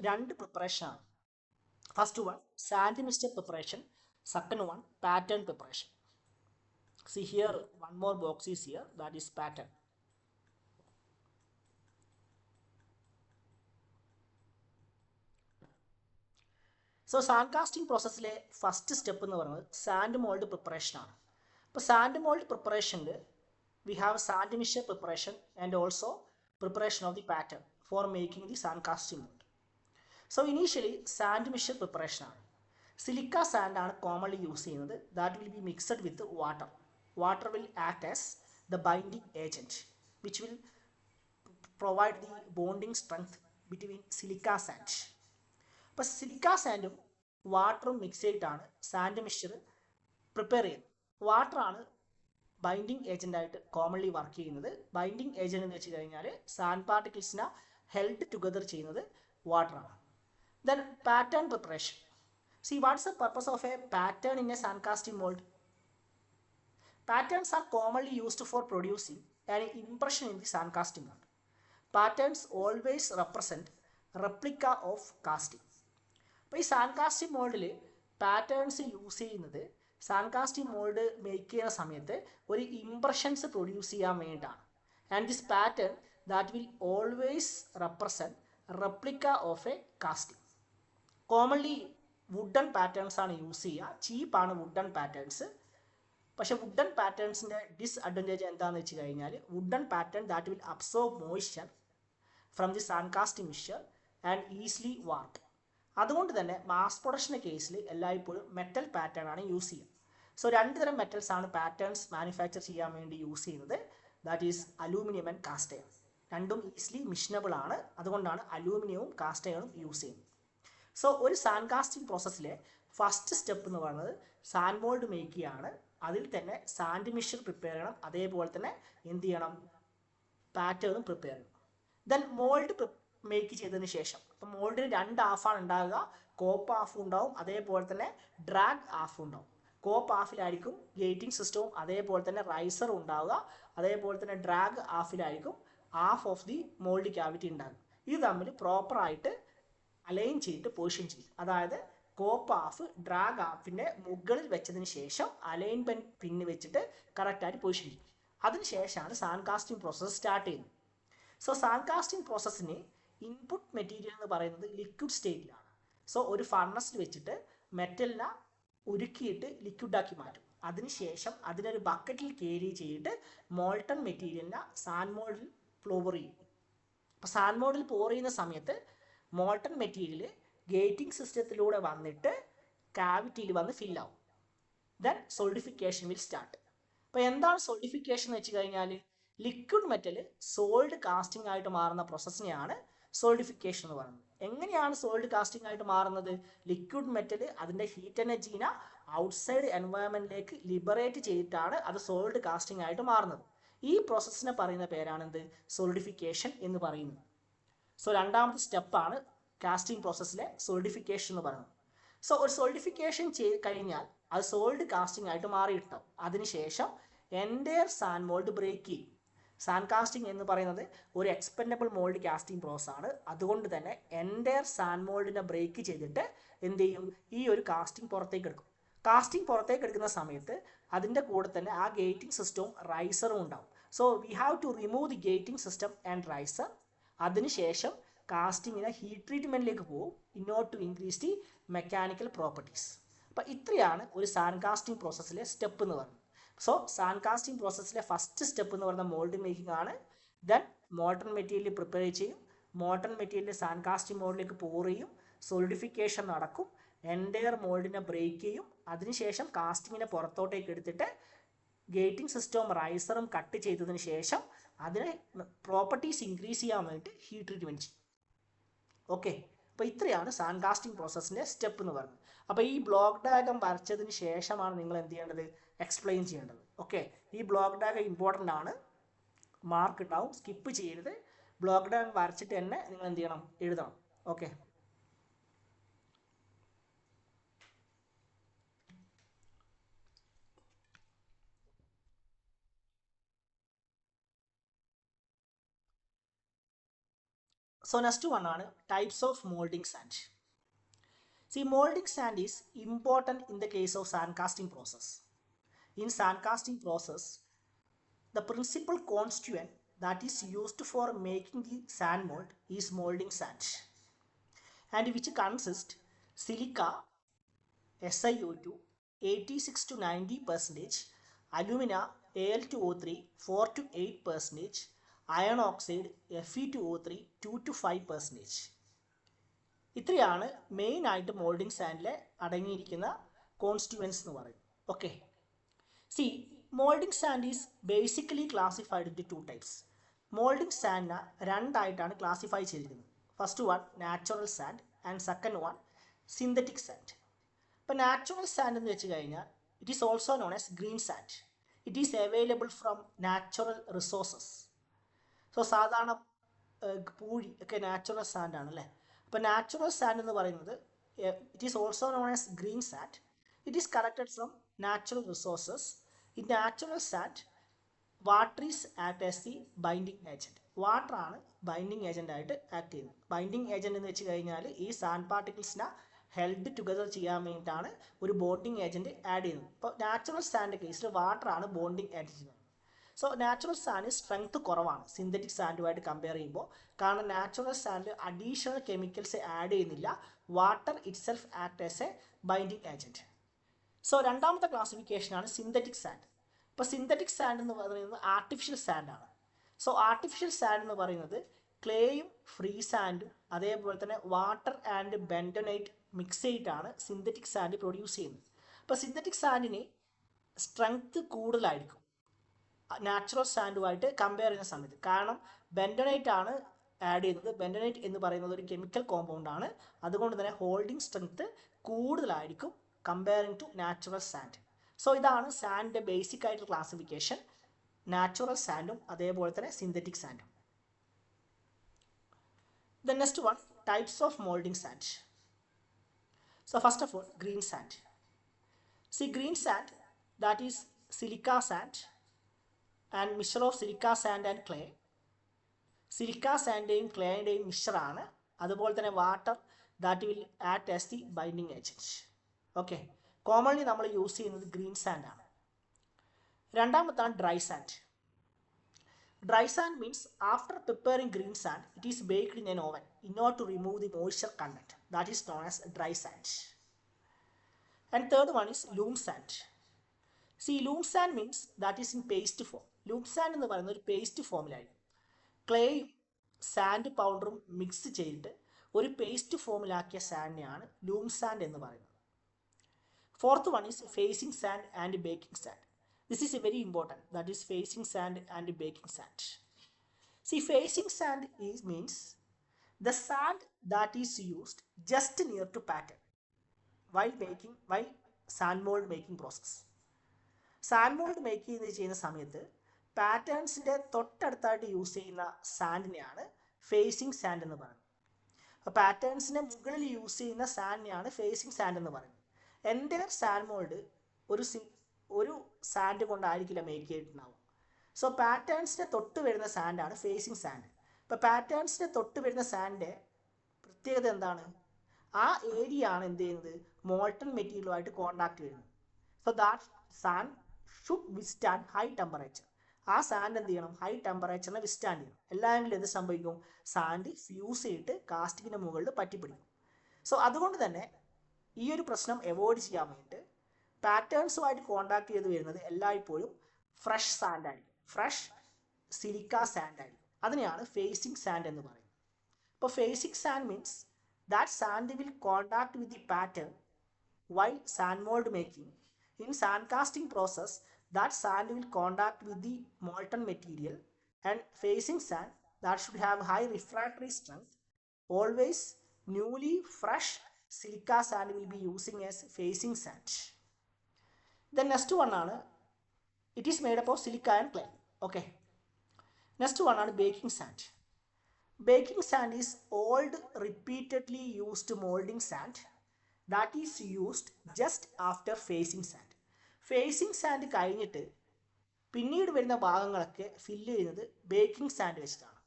രണ്ട് പ്രിപ്പറേഷനാണ്. First one sand mixture preparation, second one pattern preparation. See here one more box is here, that is pattern. So sand casting പ്രോസസ്സിലെ ഫസ്റ്റ് സ്റ്റെപ്പ് എന്ന് പറയുന്നത് സാൻഡ് മോൾഡ് പ്രിപ്പറേഷൻ ആണ്. അപ്പോൾ സാൻഡ് മോൾഡ് പ്രിപ്പറേഷനിൽ we have sand mixture preparation and also preparation of the pattern for making the sand casting mould. So initially sand mixture preparation ആണ്. സിലിക്ക സാൻഡ് ആണ് കോമൺലി യൂസ് ചെയ്യുന്നത്. That will be mixed with water. Water will act as the binding agent which will provide the bonding strength between silica sand. അപ്പോൾ സിലിക്ക സാൻഡും വാട്ടറും മിക്സ് ചെയ്തിട്ടാണ് സാൻഡ് മിക്സ്ചർ പ്രിപ്പയർ ചെയ്യുന്നത്. വാട്ടറാണ് ബൈൻഡിങ് ഏജൻ്റായിട്ട് കോമൺലി വർക്ക് ചെയ്യുന്നത്. ബൈൻഡിങ് ഏജൻറ്റ് എന്ന് വെച്ച് കഴിഞ്ഞാൽ സാൻഡ് പാർട്ടിക്കിൾസിനെ ഹെൽഡ് ടുഗദർ ചെയ്യുന്നത് വാട്ടറാണ്. Then pattern preparation. See what's the purpose of a pattern in a sand casting mould? Patterns are commonly used for producing an impression in the sand casting mold. Patterns always represent replica of casting. അപ്പോൾ ഈ സാൻഡ് കാസ്റ്റിംഗ് മോൾഡിൽ പാറ്റേൺസ് യൂസ് ചെയ്യുന്നത് സാൻഡ് കാസ്റ്റിംഗ് മോൾഡ് മേക്ക് ചെയ്യുന്ന സമയത്ത് ഒരു ഇംപ്രഷൻസ് പ്രൊഡ്യൂസ് ചെയ്യാൻ വേണ്ടിയിട്ടാണ്. And this pattern that will always represent replica of a casting. Commonly wooden patterns ആണ് യൂസ് ചെയ്യുക. ചീപ്പാണ് വുഡൻ പാറ്റേൺസ്. പക്ഷേ വുഡൻ പാറ്റേൺസിൻ്റെ ഡിസ്അഡ്വാൻറ്റേജ് എന്താണെന്ന് വെച്ച് കഴിഞ്ഞാൽ wooden pattern that will absorb moisture from the sand casting mixture and easily warp. അതുകൊണ്ട് തന്നെ മാസ് പ്രൊഡക്ഷൻ്റെ കേസിൽ എല്ലായ്പ്പോഴും മെറ്റൽ പാറ്റേൺ ആണ് യൂസ് ചെയ്യുക. സോ രണ്ട് തരം മെറ്റൽസ് ആണ് പാറ്റേൺസ് മാനുഫാക്ചർ ചെയ്യാൻ വേണ്ടി യൂസ് ചെയ്യുന്നത്. That is aluminium and cast iron. രണ്ടും ഈസിലി മിഷനബിൾ ആണ്. അതുകൊണ്ടാണ് അലൂമിനിയവും കാസ്റ്റ് അയണും യൂസ് ചെയ്യുന്നത്. സോ ഒരു സാൻഡ് കാസ്റ്റിംഗ് പ്രോസസ്സിലെ ഫസ്റ്റ് സ്റ്റെപ്പ് എന്ന് പറയുന്നത് സാൻഡ് മോൾഡ് മേക്ക് ചെയ്യാണ്. അതിൽ തന്നെ സാൻഡ് മിക്സ്ചർ പ്രിപ്പയർ ചെയ്യണം. അതേപോലെ തന്നെ എന്ത് ചെയ്യണം, പാറ്റേണും പ്രിപ്പയർ ചെയ്യണം. ദെൻ മോൾഡ് മേക്ക് ചെയ്തതിന് ശേഷം, അപ്പം മോൾഡിന് രണ്ട് ഹാഫാണ് ഉണ്ടാകുക. കോപ്പ് ഹാഫും ഉണ്ടാവും, അതേപോലെ തന്നെ ഡ്രാഗ് ഹാഫും ഉണ്ടാവും. കോപ്പ് ഹാഫിലായിരിക്കും ഗേറ്റിംഗ് സിസ്റ്റവും അതേപോലെ തന്നെ റൈസറും ഉണ്ടാവുക. അതേപോലെ തന്നെ ഡ്രാഗ് ഹാഫിലായിരിക്കും half of the mould cavity ഉണ്ടാകുക. ഇത് തമ്മിൽ പ്രോപ്പറായിട്ട് അലൈൻ ചെയ്തിട്ട് പൊസിഷൻ ചെയ്യും. അതായത് കോപ്പ് ഹാഫ് ഡ്രാഗ് ഹാഫിൻ്റെ മുകളിൽ വെച്ചതിന് ശേഷം അലൈൻമെൻറ്റ് പിന്ന് വെച്ചിട്ട് കറക്റ്റായിട്ട് പൊസിഷൻ ചെയ്യും. അതിനുശേഷമാണ് സാൻഡ് കാസ്റ്റിംഗ് പ്രോസസ്സ് സ്റ്റാർട്ട് ചെയ്യുന്നത്. സോ സാൻഡ് കാസ്റ്റിംഗ് പ്രോസസ്സിന് ഇൻപുട്ട് മെറ്റീരിയൽ എന്ന് പറയുന്നത് ലിക്വിഡ് സ്റ്റേറ്റിലാണ്. സോ ഒരു ഫർണസിൽ വെച്ചിട്ട് മെറ്റലിനെ ഉരുക്കിയിട്ട് ലിക്വിഡാക്കി മാറ്റും. അതിനുശേഷം അതിനൊരു ബക്കറ്റിൽ ക്യാരി ചെയ്തിട്ട് മോൾട്ടൺ മെറ്റീരിയലിനെ സാൻഡ് മോൾഡിൽ ഫ്ലോർ ചെയ്യും. അപ്പോൾ സാൻഡ് മോൾഡിൽ പോർ ചെയ്യുന്ന സമയത്ത് മോൾട്ടൺ മെറ്റീരിയൽ ഗേറ്റിംഗ് സിസ്റ്റത്തിലൂടെ വന്നിട്ട് കാവിറ്റിയിൽ വന്ന് ഫില്ലാവും. Then solidification will start. അപ്പോൾ എന്താണ് സോൾഡിഫിക്കേഷൻ എന്ന് വെച്ച് കഴിഞ്ഞാൽ ലിക്വിഡ് മെറ്റൽ സോൾഡ് കാസ്റ്റിംഗ് ആയിട്ട് മാറുന്ന പ്രോസസ്സിനെയാണ് സോൾഡിഫിക്കേഷൻ എന്ന് പറയുന്നത്. എങ്ങനെയാണ് സോൾഡ് കാസ്റ്റിംഗ് ആയിട്ട് മാറുന്നത്? ലിക്വിഡ് മെറ്റൽ അതിൻ്റെ ഹീറ്റ് എനർജീനെ ഔട്ട്സൈഡ് എൻവയറമെൻറ്റിലേക്ക് ലിബറേറ്റ് ചെയ്തിട്ടാണ് അത് സോൾഡ് കാസ്റ്റിംഗ് ആയിട്ട് മാറുന്നത്. ഈ പ്രോസസ്സിനെ പറയുന്ന പേരാണെന്ത്? സോൾഡിഫിക്കേഷൻ എന്ന് പറയുന്നത്. സോ രണ്ടാമത്തെ സ്റ്റെപ്പാണ് കാസ്റ്റിംഗ് പ്രോസസ്സിലെ സോൾഡിഫിക്കേഷൻ എന്ന് പറയുന്നത്. സോ ഒരു സോൾഡിഫിക്കേഷൻ കഴിഞ്ഞാൽ അത് സോൾഡ് കാസ്റ്റിംഗ് ആയിട്ട് മാറിയിട്ടുണ്ടാവും. അതിനുശേഷം എൻറ്റയർ സാൻഡ് മോൾഡ് ബ്രേക്ക് ചെയ്യും. സാൻഡ് കാസ്റ്റിംഗ് എന്ന് പറയുന്നത് ഒരു എക്സ്പെൻഡബിൾ മോൾഡ് കാസ്റ്റിംഗ് പ്രോസസ് ആണ്. അതുകൊണ്ട് തന്നെ എൻ്റയർ സാൻഡ് മോൾഡിനെ ബ്രേക്ക് ചെയ്തിട്ട് എന്ത് ചെയ്യും, ഈ ഒരു കാസ്റ്റിംഗ് പുറത്തേക്ക് എടുക്കും. കാസ്റ്റിംഗ് പുറത്തേക്ക് എടുക്കുന്ന സമയത്ത് അതിൻ്റെ കൂടെ തന്നെ ആ ഗേറ്റിംഗ് സിസ്റ്റവും റൈസറും ഉണ്ടാവും. So we have to remove the gating system and riser. അതിനുശേഷം കാസ്റ്റിങ്ങിനെ ഹീറ്റ് ട്രീറ്റ്മെൻറ്റിലേക്ക് പോകും in order to increase the mechanical properties. അപ്പോൾ ഇത്രയാണ് ഒരു സാൻഡ് കാസ്റ്റിംഗ് പ്രോസസ്സിലെ സ്റ്റെപ്പ് എന്ന് പറയുന്നത്. സോ സാൻഡ് കാസ്റ്റിംഗ് പ്രോസസ്സിലെ ഫസ്റ്റ് സ്റ്റെപ്പ് എന്ന് പറയുന്ന മോൾഡ് മേക്കിംഗ് ആണ്. ദെൻ മോൾട്ടൺ മെറ്റീരിയൽ പ്രിപ്പയർ ചെയ്യും. മോൾട്ടൺ മെറ്റീരിയൽ സാൻഡ് കാസ്റ്റിംഗ് മോൾഡിലേക്ക് പോർ ചെയ്യും. സോളിഡിഫിക്കേഷൻ നടക്കും. എൻ്റയർ മോൾഡിനെ ബ്രേക്ക് ചെയ്യും. അതിനുശേഷം കാസ്റ്റിങ്ങിനെ പുറത്തോട്ടേക്ക് എടുത്തിട്ട് ഗേറ്റിംഗ് സിസ്റ്റവും റൈസറും കട്ട് ചെയ്തതിന് ശേഷം അതിനെ പ്രോപ്പർട്ടീസ് ഇൻക്രീസ് ചെയ്യാൻ വേണ്ടിയിട്ട് ഹീറ്റ് ട്രീറ്റ്മെൻറ്റ് ചെയ്യും. ഓക്കെ, അപ്പോൾ ഇത്രയാണ് സാൻഡ് കാസ്റ്റിംഗ് പ്രോസസ്സിൻ്റെ സ്റ്റെപ്പ് എന്ന് പറയുന്നത്. അപ്പോൾ ഈ ബ്ലോക്ക് ഡയഗ്രം വരച്ചതിന് ശേഷമാണ് നിങ്ങൾ എന്ത് ചെയ്യേണ്ടത്, എക്സ്പ്ലെയിൻ ചെയ്യേണ്ടത്. ഓക്കെ, ഈ ബ്ലോക്ക് ഡയഗ്രം ഇമ്പോർട്ടൻ്റ് ആണ്, മാർക്ക് ഉണ്ടാവും, സ്കിപ്പ് ചെയ്യരുത്. ബ്ലോക്ക് ഡയഗ്രം വരച്ചിട്ട് തന്നെ നിങ്ങൾ എന്ത് ചെയ്യണം, എഴുതണം. ഓക്കെ, so next one ആണ് types of molding sand. See, molding sand is important in the case of sand casting process. In sand casting process, the principal constituent that is used for making the sand mold is molding sand, and which consists silica, SiO2 86 to 90%, alumina Al2O3 4 to 8%, iron oxide Fe2O3 2 to 5%. ഇത്രയാണ് മെയിൻ ആയിട്ട് മോൾഡിംഗ് സാൻഡിൽ അടങ്ങിയിരിക്കുന്ന കോൺസ്റ്റിറ്റ്യുവൻസ് എന്ന് പറയും. Okay, see moulding sand is basically classified into two types. Moulding സാൻഡിനെ രണ്ടായിട്ടാണ് ക്ലാസിഫൈ ചെയ്തിരിക്കുന്നത്. First one natural sand and second one synthetic sand. ഇപ്പോൾ നാച്ചുറൽ സാൻഡ് എന്ന് വെച്ച് കഴിഞ്ഞാൽ it is also known as green sand. It is available from natural resources. So സാധാരണ പൂഴി ഒക്കെ നാച്ചുറൽ സാൻഡ് ആണ് അല്ലേ. അപ്പോൾ നാച്ചുറൽ സാൻഡ് എന്ന് പറയുന്നത് it is also known as green sand. It is collected from natural resources. ഈ natural sand water is act as the binding agent. വാട്ടറാണ് ബൈൻഡിങ് ഏജൻ്റ് ആയിട്ട് ആക്ട് ചെയ്യുന്നത്. ബൈൻഡിങ് ഏജൻറ്റ് എന്ന് വെച്ച് കഴിഞ്ഞാൽ ഈ സാൻഡ് പാർട്ടിക്കിൾസിനെ ഹെൽഡ് ടുഗദർ ചെയ്യാൻ വേണ്ടിയിട്ടാണ് ഒരു ബോണ്ടിങ് ഏജൻറ്റ് ആഡ് ചെയ്യുന്നത്. ഇപ്പോൾ നാച്ചുറൽ സാൻഡ് കേസിൽ വാട്ടറാണ് bonding agent. So natural sand strength കുറവാണ് സിന്തറ്റിക് സാൻഡുമായിട്ട് കമ്പയർ ചെയ്യുമ്പോൾ. കാരണം നാച്ചുറൽ സാൻഡിൽ അഡീഷണൽ കെമിക്കൽസ് ആഡ് ചെയ്യുന്നില്ല. Water itself act as a binding agent. So രണ്ടാമത്തെ ക്ലാസിഫിക്കേഷനാണ് സിന്തറ്റിക് സാൻഡ്. ഇപ്പോൾ സിന്തറ്റിക് സാൻഡ് എന്ന് പറയുന്നത് ആർട്ടിഫിഷ്യൽ സാൻഡാണ്. സോ ആർട്ടിഫിഷ്യൽ സാൻഡ് എന്ന് പറയുന്നത് ക്ലേയും ഫ്രീ സാൻഡും അതേപോലെ തന്നെ വാട്ടർ ആൻഡ് ബെൻഡനൈറ്റ് മിക്സ് ചെയ്തിട്ടാണ് സിന്തറ്റിക് സാൻഡ് പ്രൊഡ്യൂസ് ചെയ്യുന്നത്. അപ്പോൾ സിന്തറ്റിക് സാൻഡിന് സ്ട്രെങ്ത് കൂടുതലായിരിക്കും നാച്ചുറൽ സാൻഡുമായിട്ട് കമ്പയർ ചെയ്യുന്ന സമയത്ത്. കാരണം ബെൻഡനൈറ്റ് ആണ് ആഡ് ചെയ്യുന്നത്. ബെൻഡനൈറ്റ് എന്ന് പറയുന്നത് ഒരു കെമിക്കൽ കോമ്പൗണ്ട് ആണ്. അതുകൊണ്ട് തന്നെ ഹോൾഡിംഗ് സ്ട്രെങ്ത് കൂടുതലായിരിക്കും comparing to natural sand. So ഇതാണ് സാൻഡിൻ്റെ ബേസിക് ആയിട്ടുള്ള ക്ലാസിഫിക്കേഷൻ, നാച്ചുറൽ സാൻഡും അതേപോലെ തന്നെ സിന്തറ്റിക് സാൻഡും. The next one, types of molding sand. So first of all, green sand. See, green sand, that is silica sand and mixture of silica sand and clay. Silica sandയും ക്ലേയുടെയും മിക്സറാണ്. അതുപോലെ തന്നെ water that will act as the binding agent. Okay, commonly നമ്മൾ യൂസ് ചെയ്യുന്നത് ഗ്രീൻ സാൻഡാണ്. രണ്ടാമത്താണ് dry sand. Dry sand means after preparing green sand, it is baked in an oven in order to remove the moisture content. That is known as dry sand. And third one is loam sand. See, loam sand means that is in paste form. Loam sand എന്ന് പറയുന്നത് ഒരു പേസ്റ്റ് ഫോമിലായിരിക്കും. ക്ലേയും സാൻഡ് പൗഡറും മിക്സ് ചെയ്തിട്ട് ഒരു പേസ്റ്റ് ഫോമിലാക്കിയ സാൻഡിനെയാണ് ലൂം സാൻഡ് എന്ന് പറയുന്നത്. Fourth one is facing sand and baking sand. This is very important, that is facing sand and baking sand. See, facing sand means the sand that is used just near to pattern while sand mold making process. Sand mold making ചെയ്യുന്ന സമയത്ത് പാറ്റേൺസിൻ്റെ തൊട്ടടുത്തായിട്ട് യൂസ് ചെയ്യുന്ന സാൻഡിനെയാണ് ഫേസിംഗ് സാൻഡ് എന്ന് പറയുന്നത്. അപ്പോൾ പാറ്റേൺസിൻ്റെ മുകളിൽ യൂസ് ചെയ്യുന്ന സാൻഡിനെയാണ് ഫേസിംഗ് സാൻഡ് എന്ന് പറയുന്നത്. എൻ്റെ സാൻഡ് മോൾഡ് ഒരു സാൻഡ് കൊണ്ടായിരിക്കില്ല മേക്ക് ചെയ്തിട്ടുണ്ടാവും. സോ പാറ്റേൺസിൻ്റെ തൊട്ട് വരുന്ന സാൻഡാണ് ഫേസിങ് സാൻഡ്. ഇപ്പോൾ പാറ്റേൺസിൻ്റെ തൊട്ട് വരുന്ന സാൻഡിൻ്റെ പ്രത്യേകത എന്താണ്? ആ ഏരിയ ആണ് എന്ത് ചെയ്യുന്നത്, മോൾട്ടൺ മെറ്റീരിയലുമായിട്ട് കോണ്ടാക്ട് വരുന്നത്. So that sand should withstand high temperature. ആ സാൻഡ് എന്ത് ചെയ്യണം, ഹൈ ടെമ്പറേച്ചറിനെ വിസ്റ്റാൻഡ് ചെയ്യണം. എല്ലാമെങ്കിലും എന്ത് സംഭവിക്കും, സാൻഡ് ഫ്യൂസ് ചെയ്തിട്ട് കാസ്റ്റിങ്ങിൻ്റെ മുകളിൽ പറ്റിപ്പിടിക്കും. സോ അതുകൊണ്ട് തന്നെ ഈ ഒരു പ്രശ്നം അവോയ്ഡ് ചെയ്യാൻ വേണ്ടിയിട്ട് പാറ്റേൺസുമായിട്ട് കോണ്ടാക്ട് ചെയ്ത് വരുന്നത് എല്ലായ്പ്പോഴും ഫ്രഷ് സാൻഡ് ആയിരിക്കും, ഫ്രഷ് സിലിക്ക സാൻഡ് ആയിരിക്കും. അതിനെയാണ് ഫേസിങ് സാൻഡ് എന്ന് പറയുന്നത്. ഇപ്പോൾ facing sand means that sand will contact with the pattern while sand mold making. In sand casting process, that sand will contact with the molten material, and facing sand that should have high refractory strength. Always newly fresh silica sand will be using as facing sand. The next one ആണ്, it is made up of silica and clay. Okay. Next one ആണ് baking sand. Baking sand is old repeatedly used molding sand that is used just after facing sand. Facing sand കഴിഞ്ഞിട്ട് പിന്നീട് വരുന്ന ഭാഗങ്ങളൊക്കെ ഫില്ല് ചെയ്യുന്നത് ബേക്കിംഗ് സാൻഡ് വെച്ചിട്ടാണ്.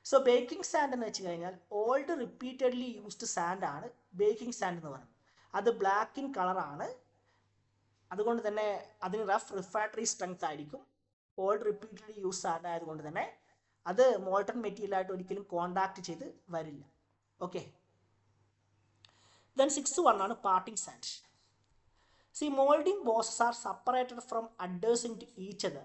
സോ ബേക്കിംഗ് സാൻഡ് എന്ന് വെച്ച് കഴിഞ്ഞാൽ ഓൾഡ് റിപ്പീറ്റഡ്ലി യൂസ്ഡ് സാൻഡ് ആണ് ബേക്കിംഗ് സാൻഡ് എന്ന് പറയുന്നത്. അത് ബ്ലാക്ക് ഇൻ കളറാണ്, അതുകൊണ്ട് തന്നെ അതിന് റഫ് റിഫ്രാക്ടറി സ്ട്രെങ്ത് ആയിരിക്കും. ഓൾഡ് റിപ്പീറ്റഡ്ലി യൂസ് സാൻഡ് ആയതുകൊണ്ട് തന്നെ അത് മോൾട്ടൺ മെറ്റീരിയലായിട്ട് ഒരിക്കലും കോണ്ടാക്ട് ചെയ്ത് വരില്ല. ഓക്കെ. Then sixth one ആണ് parting sand. See, molding bosses are separated from adhering to each other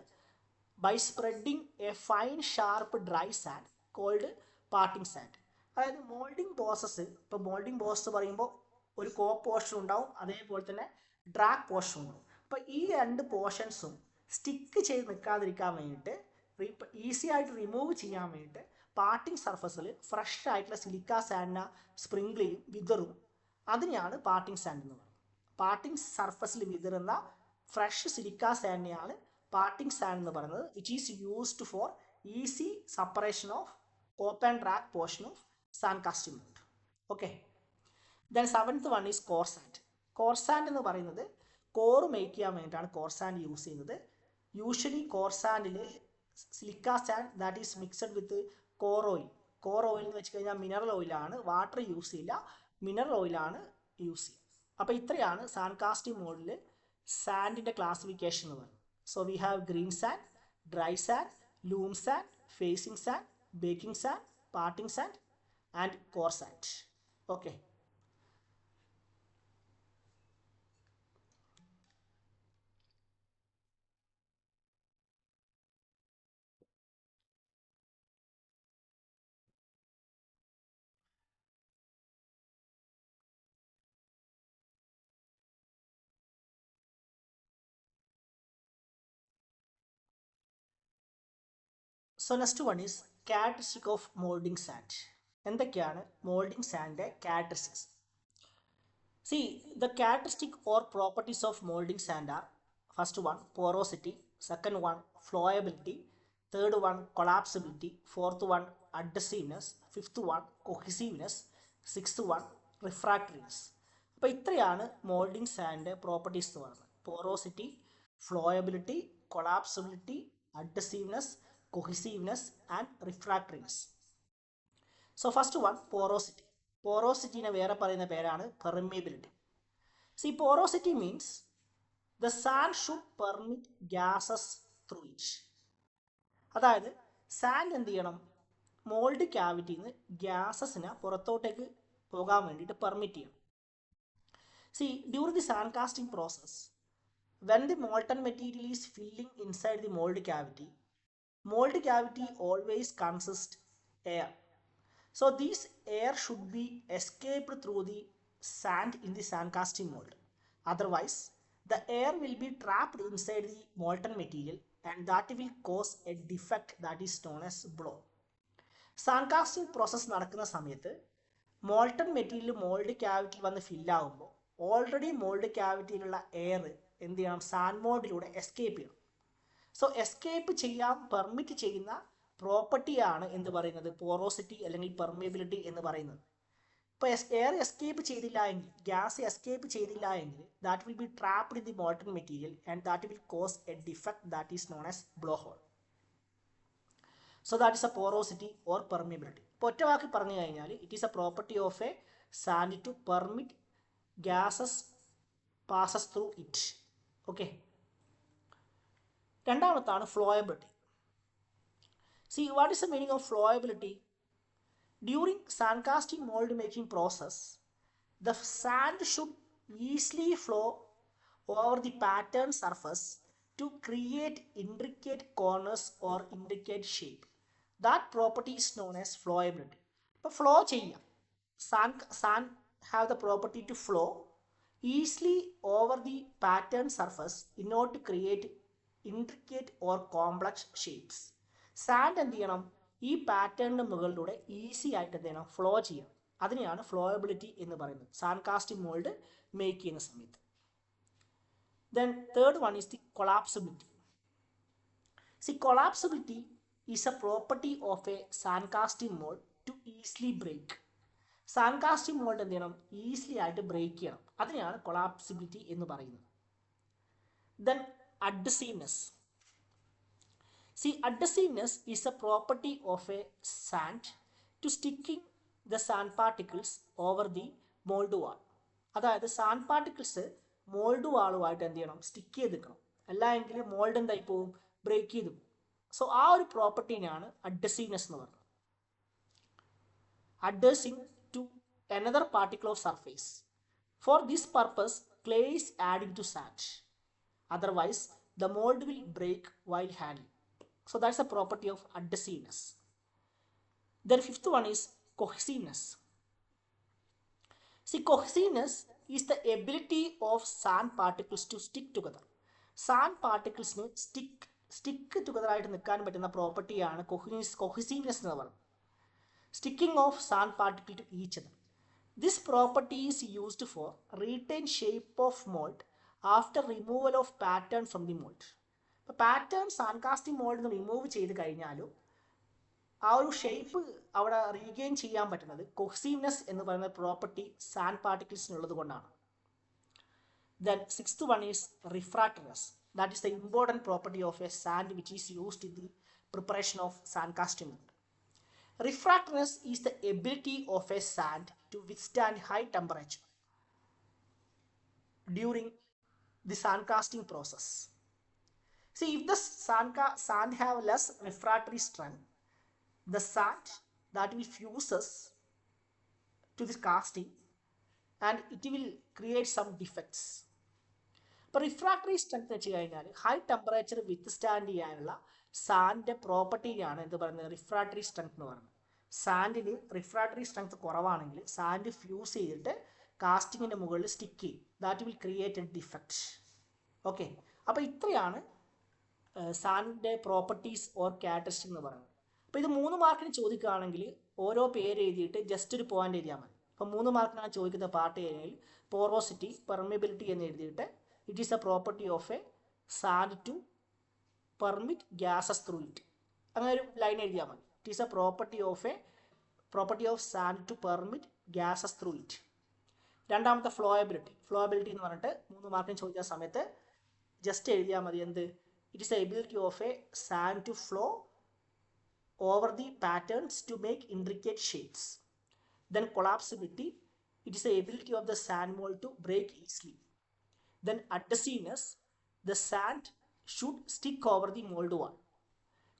by spreading a fine sharp dry sand called parting sand. അതായത് മോൾഡിംഗ് ബോസസ്, ഇപ്പോൾ മോൾഡിംഗ് ബോസസ് പറയുമ്പോൾ ഒരു കോ പോർഷൻ ഉണ്ടാവും, അതേപോലെ തന്നെ ഡ്രാഗ് പോർഷൻ ഉണ്ടാവും. അപ്പോൾ ഈ രണ്ട് പോർഷൻസും സ്റ്റിക്ക് ചെയ്ത് നിൽക്കാതിരിക്കാൻ വേണ്ടിയിട്ട്, ഈസി ആയിട്ട് റിമൂവ് ചെയ്യാൻ വേണ്ടിയിട്ട് പാർട്ടിംഗ് സർഫസിൽ ഫ്രഷ് ആയിട്ടുള്ള സിലിക്ക സാൻഡിനെ സ്പ്രിങ്കിൾ ചെയ്യും, വിതറും. അതിനെയാണ് പാർട്ടിംഗ് സാൻഡ് എന്ന് പറയുന്നത്. പാർട്ടിംഗ് സർഫസിൽ വിതറുന്ന ഫ്രഷ് സിലിക്ക സാൻഡിനെയാണ് പാർട്ടിംഗ് സാൻഡ് എന്ന് പറയുന്നത്, which is used for easy separation of open drag portion of sand casting mould. Okay. Then seventh one is core sand. Core sand എന്ന് പറയുന്നത് കോർ മേക്ക് ചെയ്യാൻ വേണ്ടിയിട്ടാണ് കോർ സാൻഡ് യൂസ് ചെയ്യുന്നത്. Usually core sandal silica sand that is mixed with core oil. Core oil എന്ന് വെച്ച് കഴിഞ്ഞാൽ മിനറൽ ഓയിലാണ്, വാട്ടർ യൂസ് ചെയ്യില്ല, മിനറൽ ഓയിലാണ് യൂസ് ചെയ്യുക. അപ്പോൾ ഇത്രയാണ് സാൻഡ് കാസ്റ്റിംഗ് മോഡിൽ സാൻഡിൻ്റെ ക്ലാസിഫിക്കേഷൻ എന്ന് പറയുന്നത്. So we have green sand, dry sand, loam sand, facing sand, backing sand, parting sand and core sand. Okay. So next one is characteristic of moulding sand. എന്തൊക്കെയാണ് മോൾഡിംഗ് സാൻഡിൻ്റെ characteristics? See, the characteristic or properties of molding sand are: first one, porosity; second one, flowability; third one, collapsibility; fourth one, adhesiveness; fifth one, cohesiveness; sixth one, refractoriness. അപ്പോൾ ഇത്രയാണ് മോൾഡിംഗ് സാൻഡ് പ്രോപ്പർട്ടീസ് എന്ന് പറയുന്നത്. Porosity, flowability, collapsibility, adhesiveness, cohesiveness and refractoriness. So first one, porosity. പോറോസിറ്റിനെ വേറെ പറയുന്ന പേരാണ് permeability. See, porosity means the sand should permit gases through it. അതായത് സാൻഡ് എന്ത് ചെയ്യണം, മോൾഡ് ക്യാവിറ്റിയിൽ നിന്ന് ഗ്യാസസിനെ പുറത്തോട്ടേക്ക് പോകാൻ വേണ്ടിയിട്ട് പെർമിറ്റ് ചെയ്യണം. C, during the sand casting process, when the molten material is filling inside the mould cavity always consist air. So this air should be escaped through the sand in the sand casting mold. Otherwise, the air will be trapped inside the molten material and that will cause a defect that is known as blow. Sand casting process നടക്കുന്ന സമയത്ത് മോൾട്ടൺ മെറ്റീരിയൽ മോൾഡ് ക്യാവിറ്റിയിൽ വന്ന് ഫില്ലാകുമ്പോൾ ഓൾറെഡി മോൾഡ് ക്യാവിറ്റിയിലുള്ള എയർ എന്ത് ചെയ്യണം, സാൻഡ് മോൾഡിലൂടെ എസ്കേപ്പ് ചെയ്യണം. സോ എസ്കേപ്പ് ചെയ്യാൻ പെർമിറ്റ് ചെയ്യുന്ന പ്രോപ്പർട്ടിയാണ് എന്ത് പറയുന്നത്, പോറോസിറ്റി അല്ലെങ്കിൽ പെർമിയബിലിറ്റി എന്ന് പറയുന്നത്. ഇപ്പോൾ എയർ എസ്കേപ്പ് ചെയ്തില്ല എങ്കിൽ, ഗ്യാസ് എസ്കേപ്പ് ചെയ്തില്ല എങ്കിൽ, that will be trapped in the molten material and that will cause a defect that is known as blow hole. So that is a porosity or permeability. ഇപ്പോൾ ഒറ്റ വാക്കി പറഞ്ഞു കഴിഞ്ഞാൽ it is a property of a sand to permit gases passes through it. Okay. രണ്ടാമത്താണ് flowability. See, what is the meaning of flowability? During sand casting mold making process, the sand should easily flow over the pattern surface to create intricate corners or intricate shape. That property is known as flowability. ഇപ്പോൾ ഫ്ലോ ചെയ്യാം. Sand have the property to flow easily over the pattern surface in order to create intricate or complex shapes. Sand എന്ത് ചെയ്യണം? ഈ പാറ്റേണിന് മുകളിലൂടെ ഈസി ആയിട്ട് എന്ത് ചെയ്യണം? ഫ്ലോ ചെയ്യണം. അതിനെയാണ് ഫ്ലോയബിലിറ്റി എന്ന് പറയുന്നത് സാൻഡ് കാസ്റ്റിംഗ് മോൾഡ് മേക്ക് ചെയ്യുന്ന സമയത്ത്. Then third one is the collapsibility. See collapsibility is a property of a sand casting mould to easily break. Sand casting mould എന്ത് ചെയ്യണം? ഈസിലി ആയിട്ട് ബ്രേക്ക് ചെയ്യണം. അതിനെയാണ് കൊളാപ്സിബിലിറ്റി എന്ന് പറയുന്നത്. Then അഡ്ഹസീവ്നെസ്. See, adhesiveness is a property of a sand to sticking the sand particles over the mold wall. അതായത് സാൻഡ് പാർട്ടിക്കിൾസ് മോൾഡ് വാളുമായിട്ട് എന്ത് ചെയ്യണം? സ്റ്റിക്ക് ചെയ്ത് നിൽക്കണം. അല്ലെങ്കിൽ മോൾഡ് എന്തായി പോവും? ബ്രേക്ക് ചെയ്ത് പോകും. സോ ആ ഒരു പ്രോപ്പർട്ടീനാണ് അഡ്ഹസീവ്നെസ് എന്ന് പറയുന്നത്. അഡ്ഹസിങ് to another particle of surface. For this purpose, clay is added to sand. Otherwise, the mold will break while handling. So that's the property of adhesiveness. Then fifth one is cohesiveness. See, cohesiveness is the ability of sand particles to stick together. Sand particles stick together ആയിട്ട് നിൽക്കാൻ പറ്റുന്ന പ്രോപ്പർട്ടിയാണ് cohesiveness എന്ന് പറയുന്നത്. Sticking of sand particle to each other. This property is used for retain shape of mold after removal of pattern from the mold. ഇപ്പോൾ പാറ്റേൺ സാൻഡ് കാസ്റ്റിംഗ് മോൾഡിൽ നിന്ന് റിമൂവ് ചെയ്ത് കഴിഞ്ഞാലും ആ ഒരു ഷേപ്പ് അവിടെ റീഗെയിൻ ചെയ്യാൻ പറ്റുന്നത് കൊഹസീവ്നെസ് എന്ന് പറയുന്ന പ്രോപ്പർട്ടി സാൻഡ് പാർട്ടിക്കിൾസിനുള്ളത് കൊണ്ടാണ്. Then sixth one is റിഫ്രാക്റ്റീവ്നെസ്. That is the important property of a sand which is used in the preparation of sand casting mould. Refractoriness is the ability of a sand to withstand high temperature during the sand casting process. See, if the sand have less refractory strength, the sand that will fuses to this casting and it will create some defects. ഇപ്പോൾ റിഫ്രാക്ടറി സ്ട്രെങ്ത് വെച്ച് കഴിഞ്ഞാൽ ഹൈ ടെമ്പറേച്ചർ വിത്ത്സ്റ്റാൻഡ് ചെയ്യാനുള്ള സാൻഡിൻ്റെ പ്രോപ്പർട്ടിയാണ് എന്ത് പറയുന്നത്? റിഫ്രാക്ടറി സ്ട്രെങ്ത് എന്ന് പറയുന്നത്. സാൻഡിന് റിഫ്രാക്ടറി സ്ട്രെങ്ത് കുറവാണെങ്കിൽ സാൻഡ് ഫ്യൂസ് ചെയ്തിട്ട് കാസ്റ്റിങ്ങിൻ്റെ മുകളിൽ സ്റ്റിക്ക് ചെയ്യും. That will create A defect. Okay. അപ്പോൾ ഇത്രയാണ് സാൻഡിൻ്റെ പ്രോപ്പർട്ടീസ് ഓർ ക്യാരക്ടറിസ്റ്റിക് എന്ന് പറയുന്നത്. അപ്പോൾ ഇത് 3 മാർക്കിന് ചോദിക്കുകയാണെങ്കിൽ ഓരോ പേര് എഴുതിയിട്ട് ജസ്റ്റ് ഒരു പോയിന്റ് എഴുതിയാൽ മതി. അപ്പോൾ 3 മാർക്കിനാണ് ചോദിക്കുന്ന പാർട്ട് ഏരിയയിൽ പോറോസിറ്റി പെർമിബിലിറ്റി എന്ന് എഴുതിയിട്ട് it is a property of a sand to permit gases through it. അങ്ങനെ ഒരു ലൈൻ എഴുതിയാൽ മതി. It is a property of sand to permit gases through it. രണ്ടാമത്തെ ഫ്ലോയബിലിറ്റി എന്ന് പറഞ്ഞിട്ട് 3 മാർക്കിന് ചോദിക്കുന്ന സമയത്ത് ജസ്റ്റ് എഴുതിയാൽ മതി എന്ത്? It is a ability of a sand to flow over the patterns to make intricate shapes. Then collapsibility, it is the ability of the sand mold to break easily. Then adhesiveness, the sand should stick over the mold wall.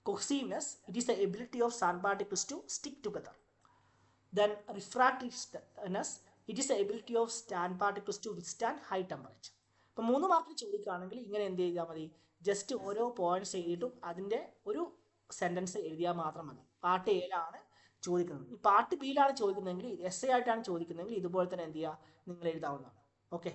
Cohesiveness, it is the ability of sand particles to stick together. Then refractiveness, it is the ability of sand particles to withstand high temperature. അപ്പോൾ 3 മാർക്കിന് ചോദിക്കുകയാണെങ്കിൽ ഇങ്ങനെ എന്ത് ചെയ്താൽ മതി? ജസ്റ്റ് ഓരോ പോയിന്റ്സ് എഴുതിയിട്ടും അതിൻ്റെ ഒരു സെൻറ്റൻസ് എഴുതിയാൽ മാത്രം മതി. പാർട്ട് എയിലാണ് ചോദിക്കുന്നത്. ഈ പാർട്ട് ബിയിലാണ് ചോദിക്കുന്നതെങ്കിൽ എസ് എ ആയിട്ടാണ് ചോദിക്കുന്നതെങ്കിൽ ഇതുപോലെ തന്നെ എന്ത് ചെയ്യുക? നിങ്ങൾ എഴുതാവുന്നതാണ്. Okay.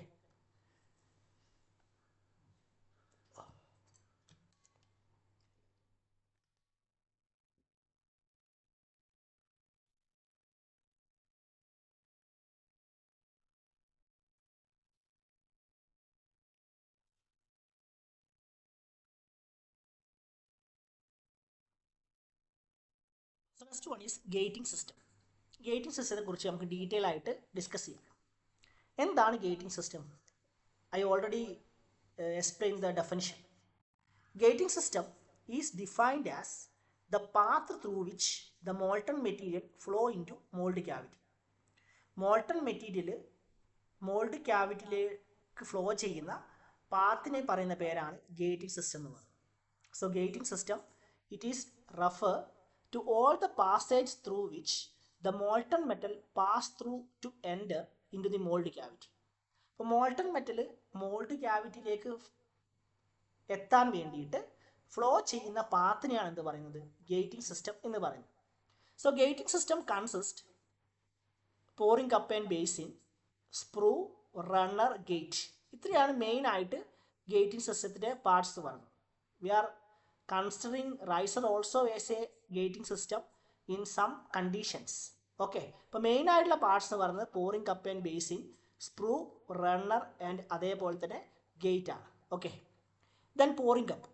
So next one is gating system. Gating സിസ്റ്റത്തെ കുറിച്ച് നമുക്ക് ഡീറ്റെയിൽ ആയിട്ട് ഡിസ്കസ് ചെയ്യാം. എന്താണ് gating system? I already explain the definition. Gating system is defined as the path through which the molten material flow into mold cavity. Molten material mould ക്യാവിറ്റിയിലേക്ക് ഫ്ലോ ചെയ്യുന്ന പാത്തിനെ പറയുന്ന പേരാണ് ഗേറ്റിംഗ് സിസ്റ്റം എന്ന് പറയുന്നത്. So gating system it is refer to all the passage through which the molten metal pass through to enter in to the mould cavity. അപ്പോൾ മോൾട്ടൺ മെറ്റൽ മോൾഡ് ക്യാവിറ്റിയിലേക്ക് എത്താൻ വേണ്ടിയിട്ട് ഫ്ലോ ചെയ്യുന്ന പാത്തിനെയാണ് എന്ത് പറയുന്നത്, ഗേറ്റിംഗ് സിസ്റ്റം എന്ന് പറയുന്നത്. So gating system consist pouring cup and basin, sprue, runner, gate. ഇത്രയാണ് മെയിൻ ആയിട്ട് ഗേറ്റിംഗ് സിസ്റ്റത്തിൻ്റെ പാർട്സ് എന്ന് പറയുന്നത്. We are considering riser also as a gating system in some conditions. Okay, ഇപ്പോൾ മെയിൻ ആയിട്ടുള്ള പാർട്സ് എന്ന് പറയുന്നത് pouring cup and basin, sprue, runner and അതേപോലെ തന്നെ ഗേറ്റ് ആണ്. Okay, then pouring cup.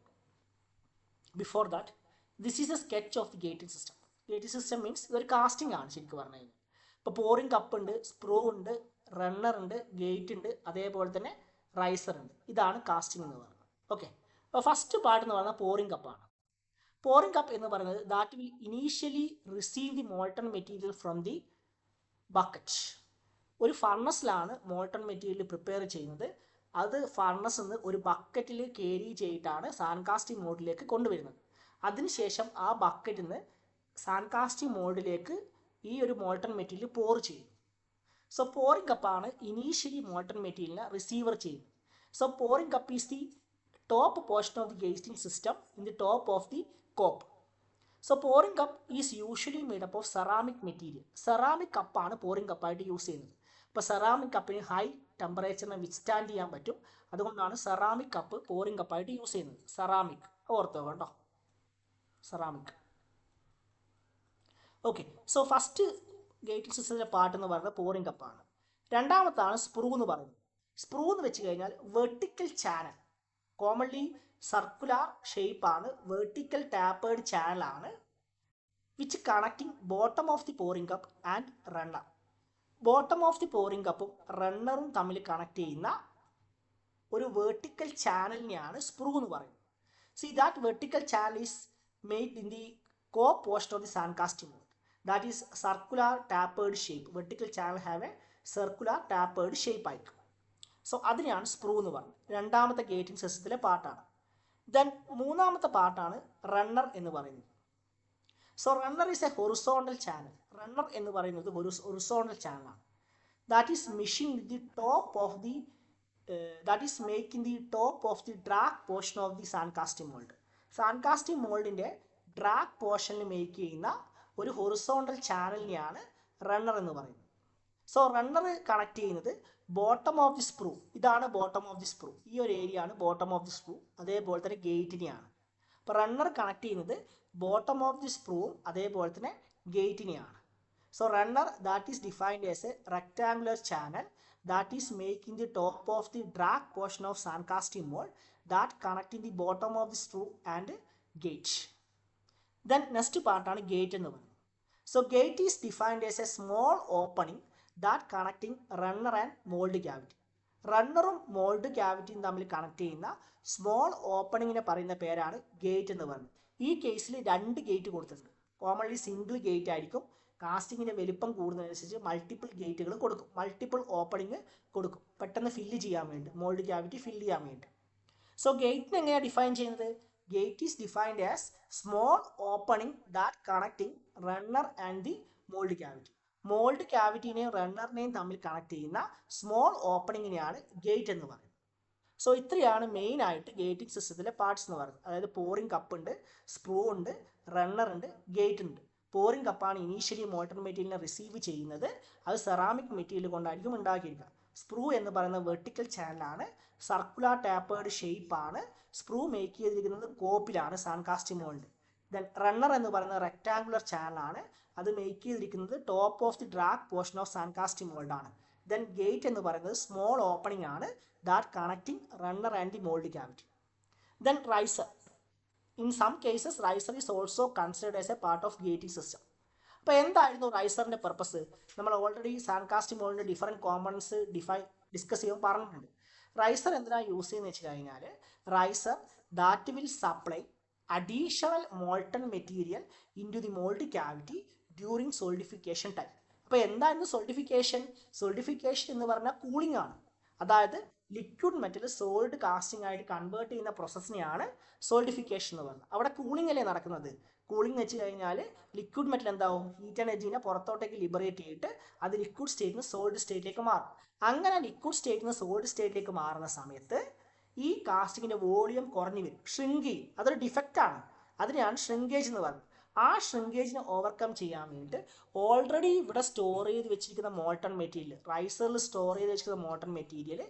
Before that this is a sketch of the gating system. Gating system means ഇതൊരു കാസ്റ്റിംഗ് ആണ് ശരിക്കും പറഞ്ഞു കഴിഞ്ഞാൽ. ഇപ്പോൾ പോറിംഗ് കപ്പ് ഉണ്ട്, സ്പ്രൂ ഉണ്ട്, റണ്ണർ ഉണ്ട്, ഗേറ്റ് ഉണ്ട്, അതേപോലെ തന്നെ റൈസർ ഉണ്ട്. ഇതാണ് കാസ്റ്റിംഗ് എന്ന് പറയുന്നത്. ഓക്കെ, അപ്പോൾ ഫസ്റ്റ് പാർട്ട് എന്ന് പറയുന്നത് പോറിംഗ് കപ്പാണ്. പോറിംഗ് കപ്പ് എന്ന് പറയുന്നത് that will initially receive the molten material from the bucket. ഒരു ഫർണസിലാണ് മോൾട്ടൺ മെറ്റീരിയൽ പ്രിപ്പയർ ചെയ്യുന്നത്. അത് ഫർണസിൽ നിന്ന് ഒരു ബക്കറ്റിൽ ക്യാരി ചെയ്തിട്ടാണ് സാൻകാസ്റ്റിംഗ് മോഡിലേക്ക് കൊണ്ടുവരുന്നത്. അതിനുശേഷം ആ ബക്കറ്റിൽ നിന്ന് സാൻകാസ്റ്റിംഗ് മോഡിലേക്ക് ഈ ഒരു മോൾട്ടൺ മെറ്റീരിയൽ പോർ ചെയ്യും. സോ പോറിംഗ് കപ്പാണ് ഇനീഷ്യലി മോൾട്ടൺ മെറ്റീരിയലിനെ റിസീവർ ചെയ്യുന്നത്. So pouring cup is the top portion of the gating system in the top of the cope. So pouring cup is usually made up of ceramic material. Ceramic കപ്പാണ് പോറിംഗ് കപ്പായിട്ട് യൂസ് ചെയ്യുന്നത്. അപ്പോൾ സെറാമിക് കപ്പിന് ഹൈ ടെമ്പറേച്ചറിനെ വിത്ത്സ്റ്റാൻഡ് ചെയ്യാൻ പറ്റും. അതുകൊണ്ടാണ് സെറാമിക് കപ്പ് പോറിംഗ് കപ്പായിട്ട് യൂസ് ചെയ്യുന്നത്. സെറാമിക് ഓർത്തോ കേട്ടോ, ceramic. Okay, so first gating സിസ്റ്റത്തിൻ്റെ പാർട്ട് എന്ന് പറയുന്നത് പോറിംഗ് കപ്പാണ്. രണ്ടാമത്താണ് സ്പ്രൂ എന്ന് പറയുന്നത്. സ്പ്രൂ എന്ന് വെച്ച് കഴിഞ്ഞാൽ വെർട്ടിക്കൽ ചാനൽ, കോമൺലി സർക്കുലർ ഷേപ്പാണ്, വെർട്ടിക്കൽ ടാപ്പേർഡ് ചാനലാണ്, which connecting bottom of the pouring cup and runner. Bottom of the pouring കപ്പും റണ്ണറും തമ്മിൽ കണക്ട് ചെയ്യുന്ന ഒരു വെർട്ടിക്കൽ ചാനലിനെയാണ് സ്പ്രൂ എന്ന് പറയുന്നത്. See that vertical channel is made in the cope portion of the sand casting mould. That is circular tapered shape. Vertical channel have a circular tapered shape ആയിരിക്കും. സോ അതിനെയാണ് സ്പ്രൂ എന്ന് പറയുന്നത്. രണ്ടാമത്തെ ഗേറ്റിംഗ് സിസ്റ്റത്തിലെ പാർട്ടാണ്. ദെൻ മൂന്നാമത്തെ പാർട്ടാണ് റണ്ണർ എന്ന് പറയുന്നത്. So runner is a horizontal channel. Runner എന്ന് പറയുന്നത് ഒരു ഹൊറിസോണ്ടൽ ചാനലാണ്. That is machine the top of the that is making the top of the drag portion of the sand casting mould. Sand casting മോൾഡിൻ്റെ ഡ്രാഗ് പോർഷനിൽ മേക്ക് ചെയ്യുന്ന ഒരു ഹൊറിസോണ്ടൽ ചാനലിനെയാണ് റണ്ണർ എന്ന് പറയുന്നത്. സോ റണ്ണർ കണക്ട് ചെയ്യുന്നത് ബോട്ടം ഓഫ് ദി സ്പ്രൂ. ഇതാണ് ബോട്ടം ഓഫ് ദി സ്പ്രൂ. ഈ ഒരു ഏരിയ ആണ് ബോട്ടം ഓഫ് ദി സ്പ്രൂ. അതേപോലെ തന്നെ ഗേറ്റിനെയാണ്. അപ്പോൾ റണ്ണർ കണക്ട് ചെയ്യുന്നത് ബോട്ടം ഓഫ് ദി സ്പ്രൂവും അതേപോലെ തന്നെ ഗേറ്റിനെയാണ്. So runner that is defined as a rectangular channel that is making the top of the drag portion of sand casting mould that connecting the bottom of the sprue and gate. Then next പാർട്ടാണ് ഗേറ്റ് എന്ന് പറയുന്നത്. So gate is defined as a small opening that connecting runner and mould cavity. റണ്ണറും മോൾഡ് ക്യാവിറ്റിയും തമ്മിൽ കണക്ട് ചെയ്യുന്ന സ്മോൾ ഓപ്പണിങ്ങിനെ പറയുന്ന പേരാണ് ഗേറ്റ് എന്ന് പറയുന്നത്. ഈ കേസിൽ 2 ഗേറ്റ് കൊടുത്തിട്ടുണ്ട്. കോമൺലി സിംഗിൾ ഗേറ്റ് ആയിരിക്കും. കാസ്റ്റിങ്ങിൻ്റെ വലിപ്പം കൂടുന്നതനുസരിച്ച് മൾട്ടിപ്പിൾ ഗേറ്റുകൾ കൊടുക്കും, മൾട്ടിപ്പിൾ ഓപ്പണിങ് കൊടുക്കും, പെട്ടെന്ന് ഫില്ല് ചെയ്യാൻ വേണ്ടി, മോൾഡ് ക്യാവിറ്റി ഫില്ല് ചെയ്യാൻ വേണ്ടി. സോ ഗേറ്റിനെ എങ്ങനെയാണ് ഡിഫൈൻ ചെയ്യുന്നത്? Gate is defined as small opening that connecting runner and the mold cavity. Mould ക്യാവിറ്റിനെയും റണ്ണറിനെയും തമ്മിൽ കണക്ട് ചെയ്യുന്ന സ്മോൾ ഓപ്പണിങ്ങിനെയാണ് ഗേറ്റ് എന്ന് പറയുന്നത്. സോ ഇത്രയാണ് മെയിൻ ആയിട്ട് ഗേറ്റിംഗ് സിസ്റ്റത്തിലെ പാർട്സ് എന്ന് പറയുന്നത്. അതായത് പോറിംഗ് കപ്പ് ഉണ്ട്, സ്പ്രൂ ഉണ്ട്, റണ്ണർ ഉണ്ട്, ഗേറ്റ് ഉണ്ട്. പോറിംഗ് കപ്പാണ് ഇനീഷ്യലി മോൾട്ടൺ മെറ്റീരിയലിനെ റിസീവ് ചെയ്യുന്നത്. അത് സെറാമിക് മെറ്റീരിയൽ കൊണ്ടായിരിക്കും ഉണ്ടാക്കിയിരിക്കുക. സ്പ്രൂ എന്ന് പറയുന്ന വെർട്ടിക്കൽ ചാനലാണ്, സർക്കുലർ ടാപ്പേർഡ് ഷേപ്പാണ്. സ്പ്രൂ മേക്ക് ചെയ്തിരിക്കുന്നത് കോപ്പിലാണ്, സാൻകാസ്റ്റിംഗ് മോൾഡ്. ദെൻ റണ്ണർ എന്ന് പറയുന്നത് റെക്ടാങ്കുലർ ചാനലാണ്. അത് മേക്ക് ചെയ്തിരിക്കുന്നത് top of the drag portion of sand casting മോൾഡാണ്. ദെൻ ഗേറ്റ് എന്ന് പറയുന്നത് സ്മോൾ ഓപ്പണിംഗ് ആണ് that connecting runner and the mould cavity. Then riser. In some cases riser is also considered as a part of gating system. അപ്പോൾ എന്തായിരുന്നു റൈസറിൻ്റെ പർപ്പസ്? നമ്മൾ ഓൾറെഡി സാൻകാസ്റ്റിംഗ് മോൾഡിൻ്റെ ഡിഫറെൻറ്റ് കോമ്പണൻസ് ഡിസ്കസ് ചെയ്യുമ്പോൾ പറഞ്ഞിട്ടുണ്ട്. റൈസർ എന്തിനാണ് യൂസ് ചെയ്യുന്നത് വെച്ച് കഴിഞ്ഞാൽ, riser that will supply additional molten material into the mold cavity during solidification time. അപ്പോൾ എന്തായിരുന്നു സോളിഡിഫിക്കേഷൻ? സോളിഡിഫിക്കേഷൻ എന്ന് പറഞ്ഞാൽ കൂളിംഗ് ആണ്. അതായത് ലിക്വിഡ് മെറ്റൽ സോളിഡ് കാസ്റ്റിംഗ് ആയിട്ട് കൺവേർട്ട് ചെയ്യുന്ന പ്രോസസ്സിനെയാണ് സോളിഡിഫിക്കേഷൻ എന്ന് പറയുന്നത്. അവിടെ കൂളിംഗ് അല്ലേ നടക്കുന്നത്? കൂളിംഗ് വെച്ച് കഴിഞ്ഞാൽ ലിക്വിഡ് മെറ്റൽ എന്താവും? ഹീറ്റ് എനർജീനെ പുറത്തോട്ടേക്ക് ലിബറേറ്റ് ചെയ്തിട്ട് അത് ലിക്വിഡ് സ്റ്റേറ്റിൽ നിന്ന് സോളിഡ് സ്റ്റേറ്റിലേക്ക് മാറും. അങ്ങനെ ലിക്വിഡ് സ്റ്റേറ്റിൽ നിന്ന് സോളിഡ് സ്റ്റേറ്റിലേക്ക് മാറുന്ന സമയത്ത് ഈ കാസ്റ്റിങ്ങിന്റെ വോളിയം കുറഞ്ഞു വരും, ഷ്രിങ്ക് ചെയ്യും. അതൊരു ഡിഫക്റ്റ് ആണ്. അതിനെയാണ് ഷ്രിങ്കേജ് എന്ന് പറയുന്നത്. ആ ഷ്രിങ്കേജിനെ ഓവർകം ചെയ്യാൻ വേണ്ടിയിട്ട് ഓൾറെഡി ഇവിടെ സ്റ്റോർ ചെയ്ത് വെച്ചിരിക്കുന്ന മോൾട്ടൺ മെറ്റീരിയൽ, റൈസറിൽ സ്റ്റോർ ചെയ്ത് വെച്ചിരിക്കുന്ന മോൾട്ടൺ മെറ്റീരിയൽ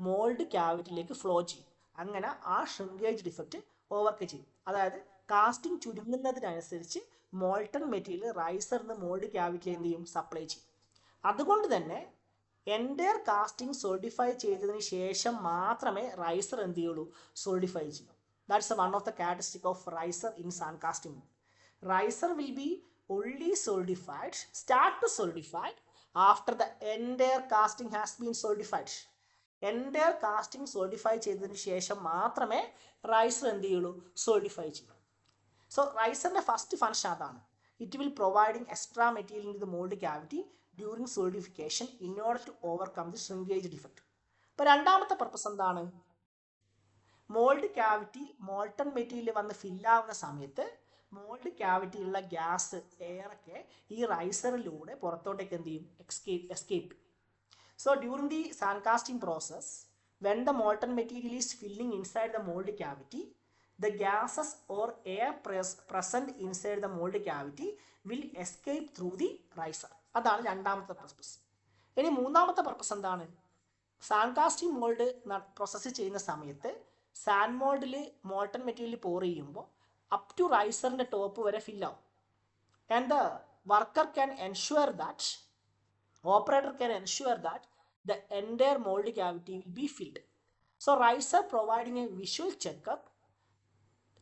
മോൾഡ് ക്യാവിറ്റിയിലേക്ക് ഫ്ലോ ചെയ്യും. അങ്ങനെ ആ ഷ്രിങ്കേജ് ഡിഫക്റ്റ് ഓവർകം ചെയ്യും. അതായത് കാസ്റ്റിംഗ് ചുരുങ്ങുന്നതിനനുസരിച്ച് മോൾട്ടൺ മെറ്റീരിയൽ റൈസറിന് മോൾഡ് ക്യാവിറ്റിയിൽ എന്ത് ചെയ്യും? സപ്ലൈ ചെയ്യും. അതുകൊണ്ട് തന്നെ എൻ്റയർ കാസ്റ്റിംഗ് സോളിഡിഫൈ ചെയ്തതിന് ശേഷം മാത്രമേ റൈസർ എന്ത് ചെയ്യുള്ളൂ? സോളിഡിഫൈ ചെയ്യൂ. That's one of the characteristic of riser in sand casting. Riser will be only solidified, start to solidified after the entire casting has been solidified. Entire casting solidify ചെയ്തതിന് ശേഷം മാത്രമേ റൈസർ എന്ത് ചെയ്യുള്ളൂ? സോളിഡിഫൈ ചെയ്യൂ. സോ റൈസറിന്റെ ഫസ്റ്റ് ഫങ്ഷൻ അതാണ്. It will providing extra material in the mould cavity during solidification in order to overcome the shrinkage defect. അപ്പോൾ രണ്ടാമത്തെ പർപ്പസ് എന്താണ്? മോൾഡ് ക്യാവിറ്റി മോൾട്ടൺ മെറ്റീരിയൽ വന്ന് ഫില്ലാവുന്ന സമയത്ത് മോൾഡ് ക്യാവിറ്റിയിലുള്ള ഗ്യാസ്, എയറൊക്കെ ഈ റൈസറിലൂടെ പുറത്തോട്ടേക്ക് എന്ത് ചെയ്യും? Escape. So during the sand casting process, when the molten material is filling inside the mould cavity, the gases or air present inside the mould cavity will escape through the riser. അതാണ് രണ്ടാമത്തെ പർപ്പസ്. ഇനി മൂന്നാമത്തെ പർപ്പസ് എന്താണ്? സാൻഡ് കാസ്റ്റിംഗ് മോൾഡ് പ്രോസസ്സ് ചെയ്യുന്ന സമയത്ത് സാൻഡ് മോൾഡിൽ മോൾട്ടൺ മെറ്റീരിയൽ പോർ ചെയ്യുമ്പോൾ അപ് ടു റൈസറിന്റെ ടോപ്പ് വരെ ഫില്ലാവും. And the worker can ensure that, operator can ensure that the entire mould cavity will be filled. So riser providing a visual checkup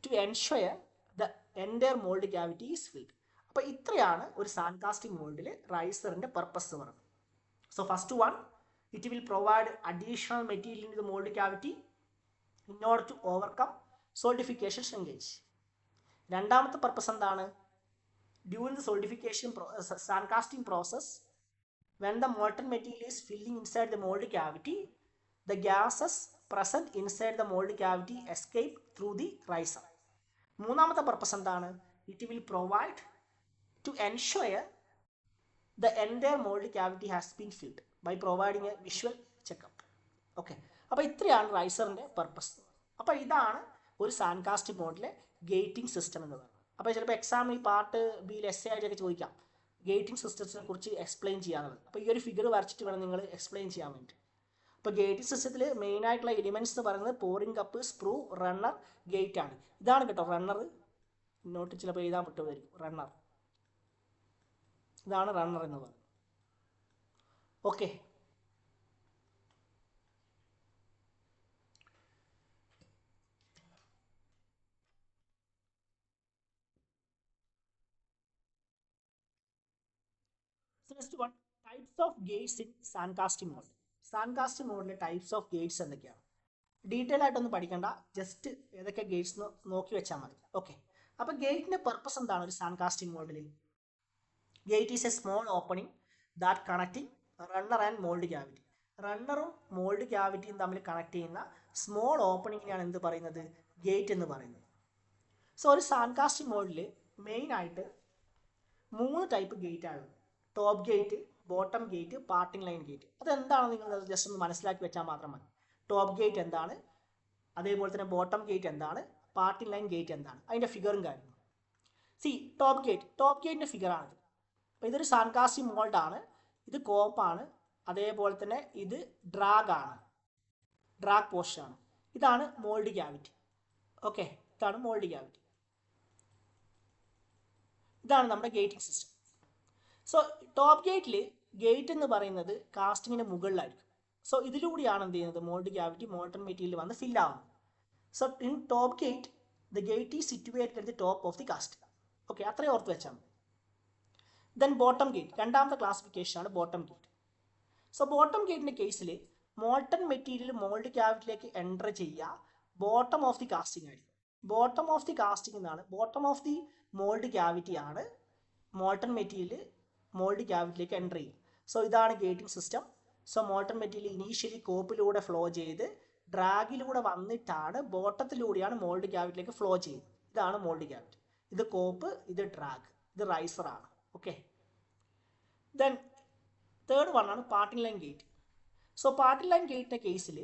to ensure the entire mould cavity is filled. അപ്പോൾ ഇത്രയാണ് ഒരു സാൻഡ് കാസ്റ്റിംഗ് മോൾഡിൽ റൈസറിന്റെ പർപ്പസ് എന്ന് പറയുന്നത്. So first one, it will provide additional material in the mould cavity in order to overcome solidification shrinkage. രണ്ടാമത്തെ പർപ്പസ് എന്താണ്? During the solidification sand casting process, when the molten material is filling inside the mould cavity, the gases present inside the mould cavity escape through the riser. മൂന്നാമത്തെ പർപ്പസ് എന്താണ്? It will provide to ensure the entire mould cavity has been filled by providing a visual checkup. Okay, അപ്പോൾ ഇത്രയാണ് റൈസറിൻ്റെ പർപ്പസ്. അപ്പോൾ ഇതാണ് ഒരു സാൻഡ് കാസ്റ്റിംഗ് മോഡിലെ ഗേറ്റിംഗ് സിസ്റ്റം എന്ന് പറയുന്നത്. അപ്പോൾ ചിലപ്പോൾ എക്സാമിൽ പാർട്ട് ബിയിൽ എസ് എ ആയിട്ടൊക്കെ ചോദിക്കാം ഗേറ്റിംഗ് സിസ്റ്റത്തിനെ കുറിച്ച് എക്സ്പ്ലെയിൻ ചെയ്യാനുള്ളത്. അപ്പോൾ ഈ ഒരു ഫിഗർ വരച്ചിട്ട് വേണം നിങ്ങൾ എക്സ്പ്ലെയിൻ ചെയ്യാൻ വേണ്ടി. അപ്പോൾ ഗേറ്റിംഗ് സിസ്റ്റത്തിൽ മെയിൻ ആയിട്ടുള്ള എലിമെൻറ്റ്സ് എന്ന് പറയുന്നത് pouring cup, sprue, runner, gate ആണ്. ഇതാണ് കേട്ടോ റണ്ണർ. നോട്ട് ചിലപ്പോൾ എഴുതാൻ പറ്റുമായിരിക്കും. റണ്ണർ, ഇതാണ് റണ്ണർ എന്ന് പറയുന്നത്. Okay, next one, types of gates in sand casting mould. Sand casting മോഡിലെ ടൈപ്സ് ഓഫ് ഗേറ്റ്സ് എന്തൊക്കെയാണ്? ഡീറ്റെയിൽ ആയിട്ടൊന്നും പഠിക്കണ്ട, ജസ്റ്റ് ഏതൊക്കെ ഗേറ്റ്സ് നോക്കി വെച്ചാൽ മതി. ഓക്കെ, അപ്പോൾ ഗേറ്റിന്റെ പർപ്പസ് എന്താണ് ഒരു സാൻഡ് കാസ്റ്റിംഗ് മോഡിൽ? Gate is a small opening that connecting runner and mould cavity. റണ്ണറും മോൾഡ് ക്യാവിറ്റിയും തമ്മിൽ കണക്ട് ചെയ്യുന്ന സ്മോൾ ഓപ്പണിങ്ങിനെയാണ് എന്ത് പറയുന്നത്? ഗേറ്റ് എന്ന് പറയുന്നത്. സോ ഒരു സാൻഡ് കാസ്റ്റിംഗ് മോഡിൽ മെയിൻ ആയിട്ട് 3 ടൈപ്പ് ഗേറ്റ് ആണ്. Top gate, bottom gate, parting line gate. അതെന്താണ് നിങ്ങൾ ജസ്റ്റ് ഒന്ന് മനസ്സിലാക്കി വെച്ചാൽ മാത്രം മതി. ടോപ്പ് ഗേറ്റ് എന്താണ്, അതേപോലെ തന്നെ ബോട്ടം ഗേറ്റ് എന്താണ്, പാർട്ടിംഗ് ലൈൻ ഗേറ്റ് എന്താണ്, അതിൻ്റെ ഫിഗറും കാര്യങ്ങളും. സി ടോപ്പ് ഗേറ്റിൻ്റെ ഫിഗറാണിത്. അപ്പോൾ ഇതൊരു സാൻഡ് കാസ്റ്റിംഗ് മോൾഡാണ്. ഇത് കോപ്പാണ്, അതേപോലെ തന്നെ ഇത് ഡ്രാഗ് ആണ്, ഡ്രാഗ് പോസ്റ്റാണ്. ഇതാണ് മോൾഡ് ക്യാവിറ്റി. ഓക്കെ, ഇതാണ് മോൾഡ് ക്യാവിറ്റി. ഇതാണ് നമ്മുടെ ഗേറ്റിംഗ് സിസ്റ്റം. സോ ടോപ്പ് ഗേറ്റിൽ ഗേറ്റ് എന്ന് പറയുന്നത് കാസ്റ്റിങ്ങിന് മുകളിലായിരിക്കും. സോ ഇതിലൂടെയാണ് എന്ത് ചെയ്യുന്നത്? മോൾഡ് ക്യാവിറ്റി മോൾട്ടൺ മെറ്റീരിയൽ വന്ന് ഫില്ലാവുന്നത്. So in top gate the gate is situated at the top of the cast. Okay, അത്രയും ഓർത്ത് വെച്ചാൽ മതി. ദെൻ ബോട്ടം ഗേറ്റ്, രണ്ടാമത്തെ ക്ലാസിഫിക്കേഷൻ ആണ് ബോട്ടം ഗേറ്റ്. സോ ബോട്ടം ഗേറ്റിൻ്റെ കേസിൽ മോൾട്ടൺ മെറ്റീരിയൽ മോൾഡ് ക്യാവിറ്റിയിലേക്ക് എൻ്റർ ചെയ്യുക ബോട്ടം ഓഫ് ദി കാസ്റ്റിംഗ് ആയിരിക്കും. ബോട്ടം ഓഫ് ദി കാസ്റ്റിംഗ് എന്നാണ്, bottom of the mould cavity ആണ് മോൾട്ടൺ മെറ്റീരിയൽ മോൾഡ് ക്യാവിറ്റിയിലേക്ക് എൻ്റർ ചെയ്യും. സോ ഇതാണ് gating system. So molten material initially കോപ്പിലൂടെ flow ചെയ്ത് ഡ്രാഗിലൂടെ വന്നിട്ടാണ് ബോട്ടത്തിലൂടെയാണ് മോൾഡ് ക്യാവിറ്റിയിലേക്ക് ഫ്ലോ ചെയ്യുന്നത്. ഇതാണ് മോൾഡ് ക്യാവിറ്റി. ഇത് കോപ്പ്, ഇത് ഡ്രാഗ്, ഇത് റൈസർ ആണ്. ഓക്കെ. ദെൻ തേർഡ് വൺ ആണ് parting line gate. So parting line ഗേറ്റിൻ്റെ കേസിൽ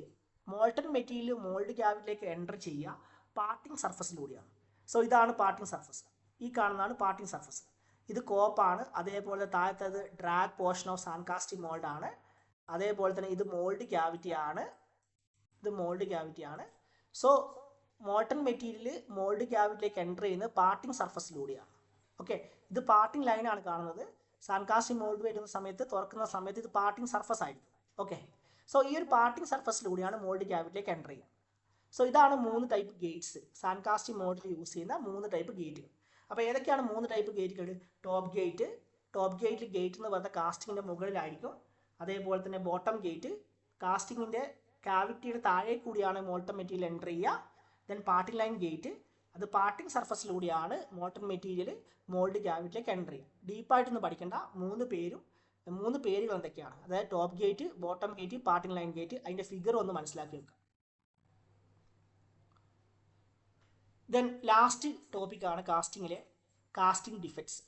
മോൾട്ടൺ മെറ്റീരിയൽ മോൾഡ് ക്യാവിറ്റിയിലേക്ക് എൻ്റർ ചെയ്യുക പാർട്ടിംഗ് സർഫസിലൂടെയാണ്. സോ ഇതാണ് പാർട്ടിംഗ് സർഫസ്. ഈ കാണുന്നതാണ് പാർട്ടിംഗ് സർഫസ്. ഇത് കോപ്പാണ്. അതേപോലെ താഴത്തത് drag portion of sand casting mould ആണ്. അതേപോലെ തന്നെ ഇത് മോൾഡ് ക്യാവിറ്റി ആണ്. ഇത് മോൾഡ് ക്യാവിറ്റി ആണ്. സോ മോൾട്ടൺ മെറ്റീരിയൽ മോൾഡ് ക്യാവിറ്റിയിലേക്ക് എൻ്റർ ചെയ്യുന്നത് പാർട്ടിംഗ് സർഫസിലൂടെയാണ്. ഓക്കെ. ഇത് പാർട്ടിംഗ് ലൈനാണ് കാണുന്നത്. സാൻകാസ്റ്റിക് മോൾഡ് വരുന്ന സമയത്ത്, തുറക്കുന്ന സമയത്ത് ഇത് പാർട്ടിംഗ് സർഫസ് ആയിരിക്കും. ഓക്കെ. സോ ഈ ഒരു പാർട്ടിംഗ് സർഫസിലൂടെയാണ് മോൾഡ് ക്യാവിറ്റിയിലേക്ക് എൻ്റർ ചെയ്യുന്നത്. സോ ഇതാണ് 3 ടൈപ്പ് ഗേറ്റ്സ്, സാൻകാസ്റ്റിക് മോൾഡിൽ യൂസ് ചെയ്യുന്ന 3 ടൈപ്പ് ഗേറ്റുകൾ. അപ്പോൾ ഏതൊക്കെയാണ് 3 ടൈപ്പ് ഗേറ്റുകൾ? Top gate, top gate gate എന്ന് പറയുന്ന കാസ്റ്റിങ്ങിൻ്റെ മുകളിലായിരിക്കും. അതേപോലെ തന്നെ ബോട്ടം ഗേറ്റ്, കാസ്റ്റിങ്ങിൻ്റെ ക്യാവിറ്റിയുടെ താഴെ കൂടിയാണ് മോൾട്ടൺ മെറ്റീരിയൽ എൻ്റർ ചെയ്യുക. ദെൻ പാർട്ടിംഗ് ലൈൻ ഗേറ്റ്, അത് പാർട്ടിംഗ് സർഫസിലൂടെയാണ് മോൾട്ടൺ മെറ്റീരിയൽ മോൾഡ് ക്യാവിറ്റിയിലേക്ക് എൻ്റർ ചെയ്യുക. ഡീപ്പായിട്ടൊന്നും പഠിക്കേണ്ട. 3 പേരുകൾ എന്തൊക്കെയാണ്? അതായത് top gate, bottom gate, parting line gate. അതിൻ്റെ ഫിഗർ ഒന്ന് മനസ്സിലാക്കി വെക്കുക. ദെൻ ലാസ്റ്റ് ടോപ്പിക്കാണ് കാസ്റ്റിങ്ങിലെ casting defects.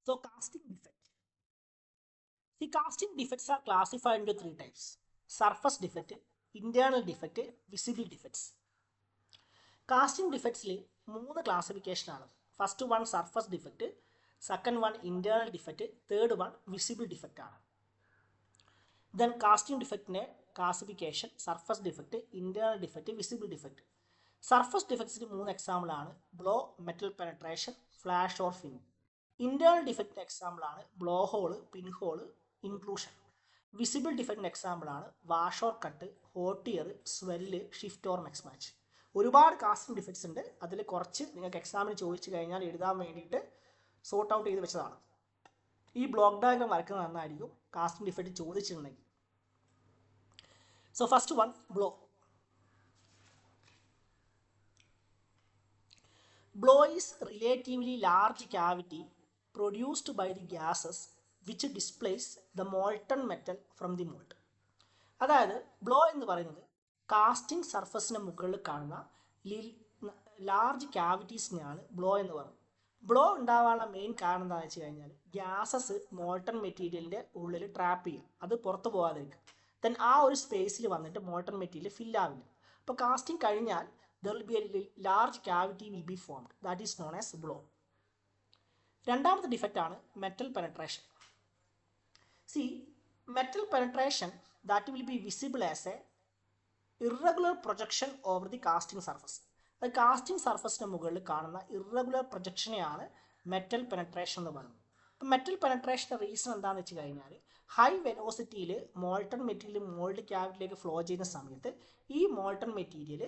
So casting defect. The casting defects are classified into 3 types: surface defect, internal defect, visible defects. Casting defects le 3 classification ആണ്. First one surface defect, second one internal defect, third one visible defect ആണ്. ദെൻ കാസ്റ്റിംഗ് ഡിഫക്റ്റിൻ്റെ classification: surface defect, internal defect, visible defect. Surface ഡിഫക്ട്സിന് 3 എക്സാമ്പിളാണ്: blow, metal penetration, flash or fin. Internal ഡിഫക്റ്റിൻ്റെ എക്സാമ്പിളാണ് blow hole, pin hole, inclusion. Visible ഡിഫക്റ്റിൻ്റെ എക്സാമ്പിളാണ് wash or cut, hot tear, swell, shift or mix match. ഒരുപാട് കാസ്റ്റിംഗ് ഡിഫക്ട്സ് ഉണ്ട്. അതിൽ കുറച്ച് നിങ്ങൾക്ക് എക്സാമിന് ചോദിച്ചു കഴിഞ്ഞാൽ എഴുതാൻ വേണ്ടിയിട്ട് സോർട്ട് ഔട്ട് ചെയ്ത് വെച്ചതാണ്. ഈ ബ്ലോക്ക് ഡയഗ്രം വരക്കുന്നത് നന്നായിരിക്കും കാസ്റ്റിംഗ് ഡിഫക്റ്റ് ചോദിച്ചിട്ടുണ്ടെങ്കിൽ. So first one, blow. Blow is relatively large cavity produced by the gases which displace the molten metal from the mold. അതായത് ബ്ലോ എന്ന് പറയുന്നത് കാസ്റ്റിംഗ് സർഫസിന് മുകളിൽ കാണുന്ന ലാർജ് ക്യാവിറ്റീസിനെയാണ് ബ്ലോ എന്ന് പറയുന്നത്. ബ്ലോ ഉണ്ടാവാനുള്ള മെയിൻ കാരണം എന്താണെന്ന് വെച്ച് കഴിഞ്ഞാൽ ഗ്യാസസ് മോൾട്ടൺ മെറ്റീരിയലിൻ്റെ ഉള്ളിൽ ട്രാപ്പ് ചെയ്യും, അത് പുറത്ത് പോകാതിരിക്കും. ദെൻ ആ ഒരു സ്പേസിൽ വന്നിട്ട് മോൾട്ടൺ മെറ്റീരിയൽ ഫില്ലാവില്ല. അപ്പോൾ കാസ്റ്റിംഗ് കഴിഞ്ഞാൽ there will be a large cavity will be formed, that is known as blow. രണ്ടാമത്തെ ഡിഫക്റ്റ് ആണ് metal penetration. See, metal penetration that will be visible as a irregular projection over the casting surface. അത് കാസ്റ്റിംഗ് സർഫസിന് മുകളിൽ കാണുന്ന ഇറഗുലർ പ്രൊജക്ഷനെയാണ് മെറ്റൽ പെനട്രേഷൻ എന്ന് പറയുന്നത്. അപ്പം മെറ്റൽ പെനട്രേഷൻ്റെ റീസൺ എന്താണെന്ന് വെച്ച് കഴിഞ്ഞാൽ ഹൈ വെലോസിറ്റിയിൽ മോൾട്ടൺ മെറ്റീരിയൽ മോൾഡ് ക്യാവിറ്റിയിലേക്ക് ഫ്ലോ ചെയ്യുന്ന സമയത്ത് ഈ മോൾട്ടൺ മെറ്റീരിയൽ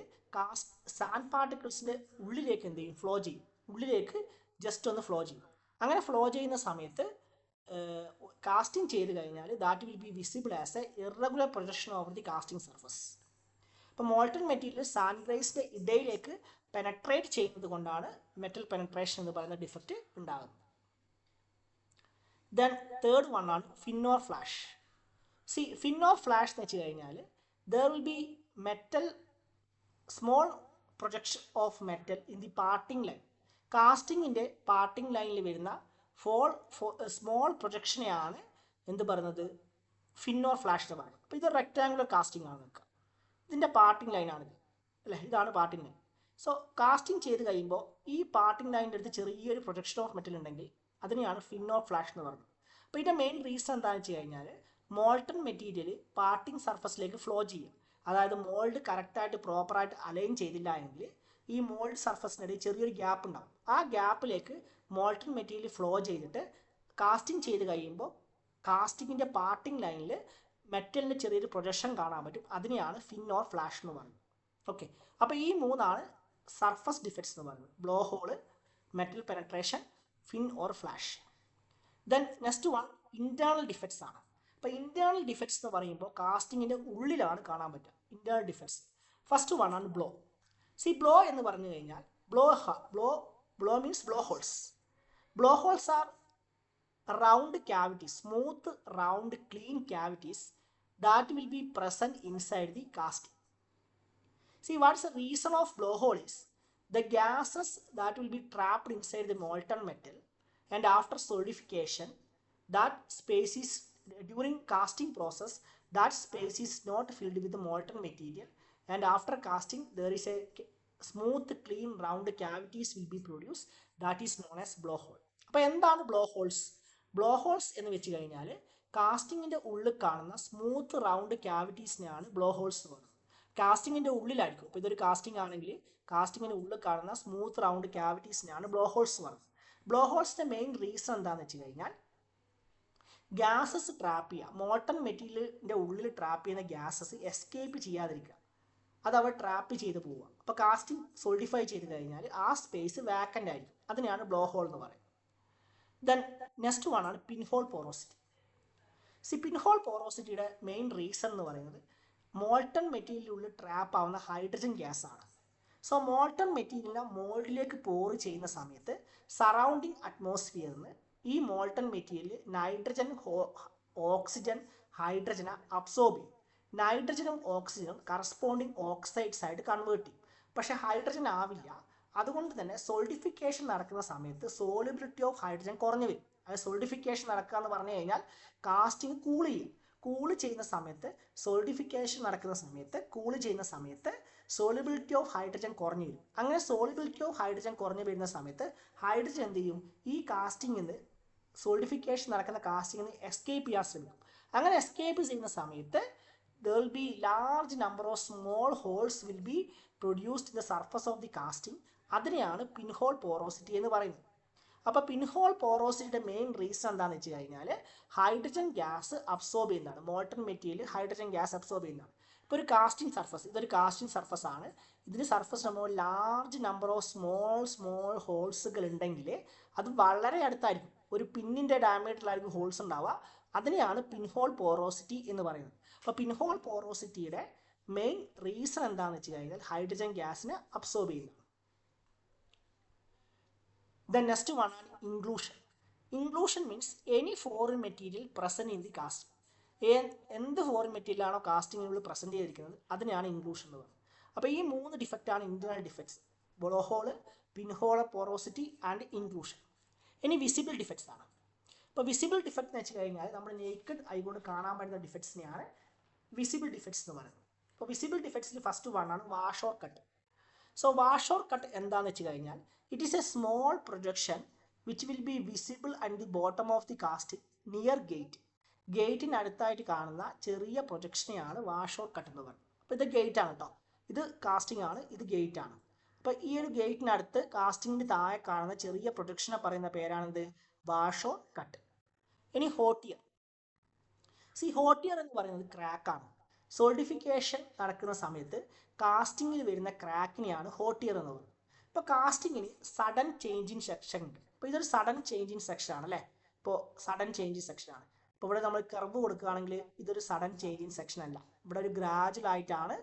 സാൻഡ് പാർട്ടിക്കിൾസിൻ്റെ ഉള്ളിലേക്ക് എന്ത് ചെയ്യും? ഫ്ലോ ചെയ്യും. ഉള്ളിലേക്ക് ജസ്റ്റ് ഒന്ന് ഫ്ലോ ചെയ്യും. അങ്ങനെ ഫ്ലോ ചെയ്യുന്ന സമയത്ത് കാസ്റ്റിംഗ് ചെയ്ത് കഴിഞ്ഞാൽ that will be visible as A irregular projection over the casting surface. ഇപ്പോൾ മോൾട്ടൺ മെറ്റീരിയൽ സാൻഡ് ഗ്രേസിൻ്റെ ഇടയിലേക്ക് പെനട്രേറ്റ് ചെയ്യുന്നത് കൊണ്ടാണ് മെറ്റൽ പെനട്രേഷൻ എന്ന് പറയുന്ന ഡിഫക്റ്റ് ഉണ്ടാകുന്നത്. ദെൻ തേർഡ് വൺ ആണ് fin or flash. See fin or flash എന്ന് വെച്ച് കഴിഞ്ഞാൽ there will be metal small projection of metal in the parting line. കാസ്റ്റിങ്ങിൻ്റെ പാർട്ടിംഗ് ലൈനിൽ വരുന്ന സ്മോൾ പ്രൊജക്ഷനെയാണ് എന്ത് പറയുന്നത്? ഫിൻ ഓർ ഫ്ലാഷ് എന്ന് പറയുന്നത്. അപ്പോൾ ഇത് റെക്റ്റാങ്കുലർ കാസ്റ്റിംഗ് ആണ് നിൽക്കുക. ഇതിൻ്റെ പാർട്ടിംഗ് ലൈനാണിത് അല്ലേ? ഇതാണ് പാർട്ടിംഗ് ലൈൻ. സോ കാസ്റ്റിംഗ് ചെയ്ത് കഴിയുമ്പോൾ ഈ പാർട്ടിംഗ് ലൈനിൻ്റെ അടുത്ത് ചെറിയൊരു പ്രൊജക്ഷൻ ഓഫ് മെറ്റൽ ഉണ്ടെങ്കിൽ അതിനെയാണ് ഫിൻ ഓർ ഫ്ലാഷ് എന്ന് പറയുന്നത്. അപ്പോൾ ഇതിൻ്റെ മെയിൻ റീസൺ എന്താണെന്ന് വെച്ച് കഴിഞ്ഞാൽ മോൾട്ടൺ മെറ്റീരിയൽ പാർട്ടിംഗ് സർഫസിലേക്ക് ഫ്ലോ ചെയ്യും. അതായത് മോൾഡ് കറക്റ്റായിട്ട് പ്രോപ്പറായിട്ട് അലൈൻ ചെയ്തില്ല എങ്കിൽ ഈ മോൾഡ് സർഫസിനിടയിൽ ചെറിയൊരു ഗ്യാപ്പ് ഉണ്ടാകും. ആ ഗ്യാപ്പിലേക്ക് മോൾട്ടൺ മെറ്റീരിയൽ ഫ്ലോ ചെയ്തിട്ട് കാസ്റ്റിംഗ് ചെയ്ത് കഴിയുമ്പോൾ കാസ്റ്റിങ്ങിൻ്റെ പാർട്ടിംഗ് ലൈനിൽ മെറ്റലിൻ്റെ ചെറിയൊരു പ്രൊജക്ഷൻ കാണാൻ പറ്റും. അതിനെയാണ് ഫിൻ ഓർ ഫ്ലാഷ് എന്ന് പറയുന്നത്. ഓക്കെ, അപ്പോൾ ഈ മൂന്നാണ് സർഫസ് ഡിഫക്ട്സ് എന്ന് പറയുന്നത്. Blow hole, metal penetration, fin or flash. Then next one internal defects ആണ്. അപ്പോൾ ഇൻറ്റേർണൽ ഡിഫക്ട്സ് എന്ന് പറയുമ്പോൾ കാസ്റ്റിങ്ങിൻ്റെ ഉള്ളിലാണ് കാണാൻ പറ്റുക ഇൻറ്റേർണൽ ഡിഫക്ട്സ്. ഫസ്റ്റ് വൺ ആണ് ബ്ലോ. ബ്ലോ എന്ന് പറഞ്ഞു കഴിഞ്ഞാൽ blow means blow holes. Blow holes are round cavities, smooth round clean cavities that will be present inside the casting. What's the reason of blowhole is the gases that will be trapped inside the molten metal, and after solidification that space is, during casting process, that space is not filled with the molten material, and after casting there is a smooth clean round cavities will be produced, that is known as blowhole. അപ്പോൾ എന്താണ് ബ്ലോ ഹോൾസ്? ബ്ലോ ഹോൾസ് എന്ന് വെച്ച് കഴിഞ്ഞാൽ കാസ്റ്റിങ്ങിൻ്റെ ഉള്ളിൽ കാണുന്ന സ്മൂത്ത് റൗണ്ട് ക്യാവിറ്റീസിനെയാണ് ബ്ലോ ഹോൾസ് എന്ന് പറയുന്നത്. കാസ്റ്റിങ്ങിൻ്റെ ഉള്ളിലായിരിക്കും. ഇപ്പോൾ ഇതൊരു കാസ്റ്റിംഗ് ആണെങ്കിൽ കാസ്റ്റിങ്ങിൻ്റെ ഉള്ളിൽ കാണുന്ന സ്മൂത്ത് റൗണ്ട് ക്യാവിറ്റീസിനെയാണ് ബ്ലോ ഹോൾസ് എന്ന് പറയുന്നത്. ബ്ലോ ഹോൾസിൻ്റെ മെയിൻ റീസൺ എന്താണെന്ന് വെച്ച് കഴിഞ്ഞാൽ ഗ്യാസസ് ട്രാപ്പ് ചെയ്യുക. മോൾട്ടൺ മെറ്റീരിയലിൻ്റെ ഉള്ളിൽ ട്രാപ്പ് ചെയ്യുന്ന ഗ്യാസസ് എസ്കേപ്പ് ചെയ്യാതിരിക്കുക, അത് അവർ ട്രാപ്പ് ചെയ്ത് പോവുക. അപ്പോൾ കാസ്റ്റിംഗ് സോളിഡിഫൈ ചെയ്ത് കഴിഞ്ഞാൽ ആ സ്പേസ് വാക്കൻ്റ് ആയിരിക്കും. അതിനെയാണ് ബ്ലോ ഹോൾ എന്ന് പറയുന്നത്. ദെൻ നെക്സ്റ്റ് വൺ ആണ് പിൻഹോൾ പോറോസിറ്റി. പിൻഹോൾ പോറോസിറ്റിയുടെ മെയിൻ റീസൺ എന്ന് പറയുന്നത് മോൾട്ടൺ മെറ്റീരിയലിനുള്ളിൽ ട്രാപ്പ് ആവുന്ന ഹൈഡ്രജൻ ഗ്യാസ് ആണ്. മോൾട്ടൺ മെറ്റീരിയലിനെ മോൾഡിലേക്ക് പോർ ചെയ്യുന്ന സമയത്ത് സറൗണ്ടിങ് അറ്റ്മോസ്ഫിയറിൽ നിന്ന് ഈ മോൾട്ടൺ മെറ്റീരിയൽ നൈട്രജൻ, ഓക്സിജൻ, ഹൈഡ്രജനെ അബ്സോർബ് ചെയ്യും. നൈട്രജനും ഓക്സിജനും കറസ്പോണ്ടിങ് ഓക്സൈഡ്സ് ആയിട്ട് കൺവേർട്ട് ചെയ്യും. പക്ഷേ ഹൈഡ്രജൻ ആവില്ല. അതുകൊണ്ട് തന്നെ സോളിഡിഫിക്കേഷൻ നടക്കുന്ന സമയത്ത് സോളിബിലിറ്റി ഓഫ് ഹൈഡ്രജൻ കുറഞ്ഞു വരും. അത് സോളിഡിഫിക്കേഷൻ നടക്കുക എന്ന് പറഞ്ഞു കഴിഞ്ഞാൽ കാസ്റ്റിംഗ് കൂൾ ചെയ്യും. കൂൾ ചെയ്യുന്ന സമയത്ത് സോളിഡിഫിക്കേഷൻ നടക്കുന്ന സമയത്ത് സോളിബിലിറ്റി ഓഫ് ഹൈഡ്രജൻ കുറഞ്ഞു വരും. അങ്ങനെ സോളിബിലിറ്റി ഓഫ് ഹൈഡ്രജൻ കുറഞ്ഞു വരുന്ന സമയത്ത് ഹൈഡ്രജൻ എന്ത് ചെയ്യും? ഈ കാസ്റ്റിംഗിൽ നിന്ന്, സോളിഡിഫിക്കേഷൻ നടക്കുന്ന കാസ്റ്റിംഗിൽ നിന്ന് എസ്കേപ്പ് ചെയ്യാൻ ശ്രമിക്കും. അങ്ങനെ എസ്കേപ്പ് ചെയ്യുന്ന സമയത്ത് there will be large number of small holes will be produced in the surface of the casting. അതിനെയാണ് പിൻഹോൾ പോറോസിറ്റി എന്ന് പറയുന്നത്. അപ്പോൾ പിൻഹോൾ പോറോസിറ്റിയുടെ മെയിൻ റീസൺ എന്താണെന്ന് വെച്ച് കഴിഞ്ഞാൽ ഹൈഡ്രജൻ ഗ്യാസ് അബ്സോർബ് ചെയ്യുന്നതാണ്. Molten material hydrogen gas absorb ചെയ്യുന്നതാണ്. ഇപ്പോൾ ഒരു കാസ്റ്റിംഗ് സർഫസ്, ഇതൊരു കാസ്റ്റിംഗ് സർഫസ് ആണ്. ഇതിന് സർഫസ് നമ്മൾ ലാർജ് നമ്പർ ഓഫ് സ്മോൾ ഹോൾസുകൾ ഉണ്ടെങ്കിൽ അത് വളരെ അടുത്തായിരിക്കും. ഒരു പിന്നിൻ്റെ ഡയമീറ്ററിലായിരിക്കും ഹോൾസ് ഉണ്ടാവുക. അതിനെയാണ് പിൻഹോൾ പോറോസിറ്റി എന്ന് പറയുന്നത്. അപ്പോൾ പിൻഹോൾ പോറോസിറ്റിയുടെ മെയിൻ റീസൺ എന്താണെന്ന് വെച്ച് കഴിഞ്ഞാൽ ഹൈഡ്രജൻ ഗ്യാസിനെ അബ്സോർബ് ചെയ്യുന്നതാണ്. ദെൻ നെക്സ്റ്റ് വൺ ആണ് inclusion. Inclusion means any foreign material present in the casting. എന്ത് ഫോറിൻ മെറ്റീരിയലാണോ കാസ്റ്റിങ്ങിനുള്ളിൽ പ്രസൻറ്റ് ചെയ്തിരിക്കുന്നത് അതിനെയാണ് ഇൻക്ലൂഷൻ എന്ന് പറയുന്നത്. അപ്പോൾ ഈ 3 ഡിഫക്റ്റാണ് internal defects: blow hole, pinhole porosity and inclusion. ഇനി വിസിബിൾ ഡിഫക്ട്സ് ആണ്. ഇപ്പോൾ വിസിബിൾ ഡിഫക്റ്റ് എന്ന് വെച്ച് കഴിഞ്ഞാൽ നമ്മൾ നേക്കഡ് ഐ കൊണ്ട് കാണാൻ പറ്റുന്ന ഡിഫക്ട്സിനെയാണ് വിസിബിൾ ഡിഫക്ട്സ് എന്ന് പറയുന്നത്. ഇപ്പോൾ വിസിബിൾ ഡിഫക്ട്സിൽ ഫസ്റ്റ് വൺ ആണ് wash or cut. Wash or cut എന്താണെന്ന് വെച്ച് കഴിഞ്ഞാൽ it is a small projection which will be visible at the bottom of the casting near gate. ഗേറ്റിന് അടുത്തായിട്ട് കാണുന്ന ചെറിയ പ്രൊജക്ഷനെയാണ് വാഷ് ഓർ കട്ട് എന്ന് പറയുന്നത്. അപ്പോൾ ഇത് ഗേറ്റ് ആണ് കേട്ടോ, ഇത് കാസ്റ്റിംഗ് ആണ്, ഇത് ഗേറ്റ് ആണ്. അപ്പോൾ ഈ ഒരു ഗേറ്റിനടുത്ത് കാസ്റ്റിങ്ങിന് താഴെ കാണുന്ന ചെറിയ പ്രൊജക്ഷനെ പറയുന്ന പേരാണിത് വാഷ് ഓർ കട്ട്. ഇനി ഹോട്ടിയർ. ഹോട്ടിയർ എന്ന് പറയുന്നത് ക്രാക്കാണ്. സോളിഡിഫിക്കേഷൻ നടക്കുന്ന സമയത്ത് കാസ്റ്റിങ്ങിൽ വരുന്ന ക്രാക്കിനെയാണ് ഹോട്ടിയർ എന്ന് പറയുന്നത്. ഇപ്പോൾ കാസ്റ്റിങ്ങിന് സഡൻ ചേഞ്ചിങ് സെക്ഷൻ ഉണ്ട്. അപ്പോൾ ഇതൊരു സഡൻ ചേഞ്ചിങ് സെക്ഷൻ ആണ് അല്ലേ. ഇപ്പോൾ സഡൻ ചേഞ്ചിങ് സെക്ഷൻ ആണ്. ഇപ്പോൾ ഇവിടെ നമ്മൾ കർവ് കൊടുക്കുകയാണെങ്കിൽ ഇതൊരു സഡൻ ചേഞ്ചിങ് സെക്ഷൻ അല്ല, ഇവിടെ ഒരു ഗ്രാജുവൽ ആയിട്ടാണ്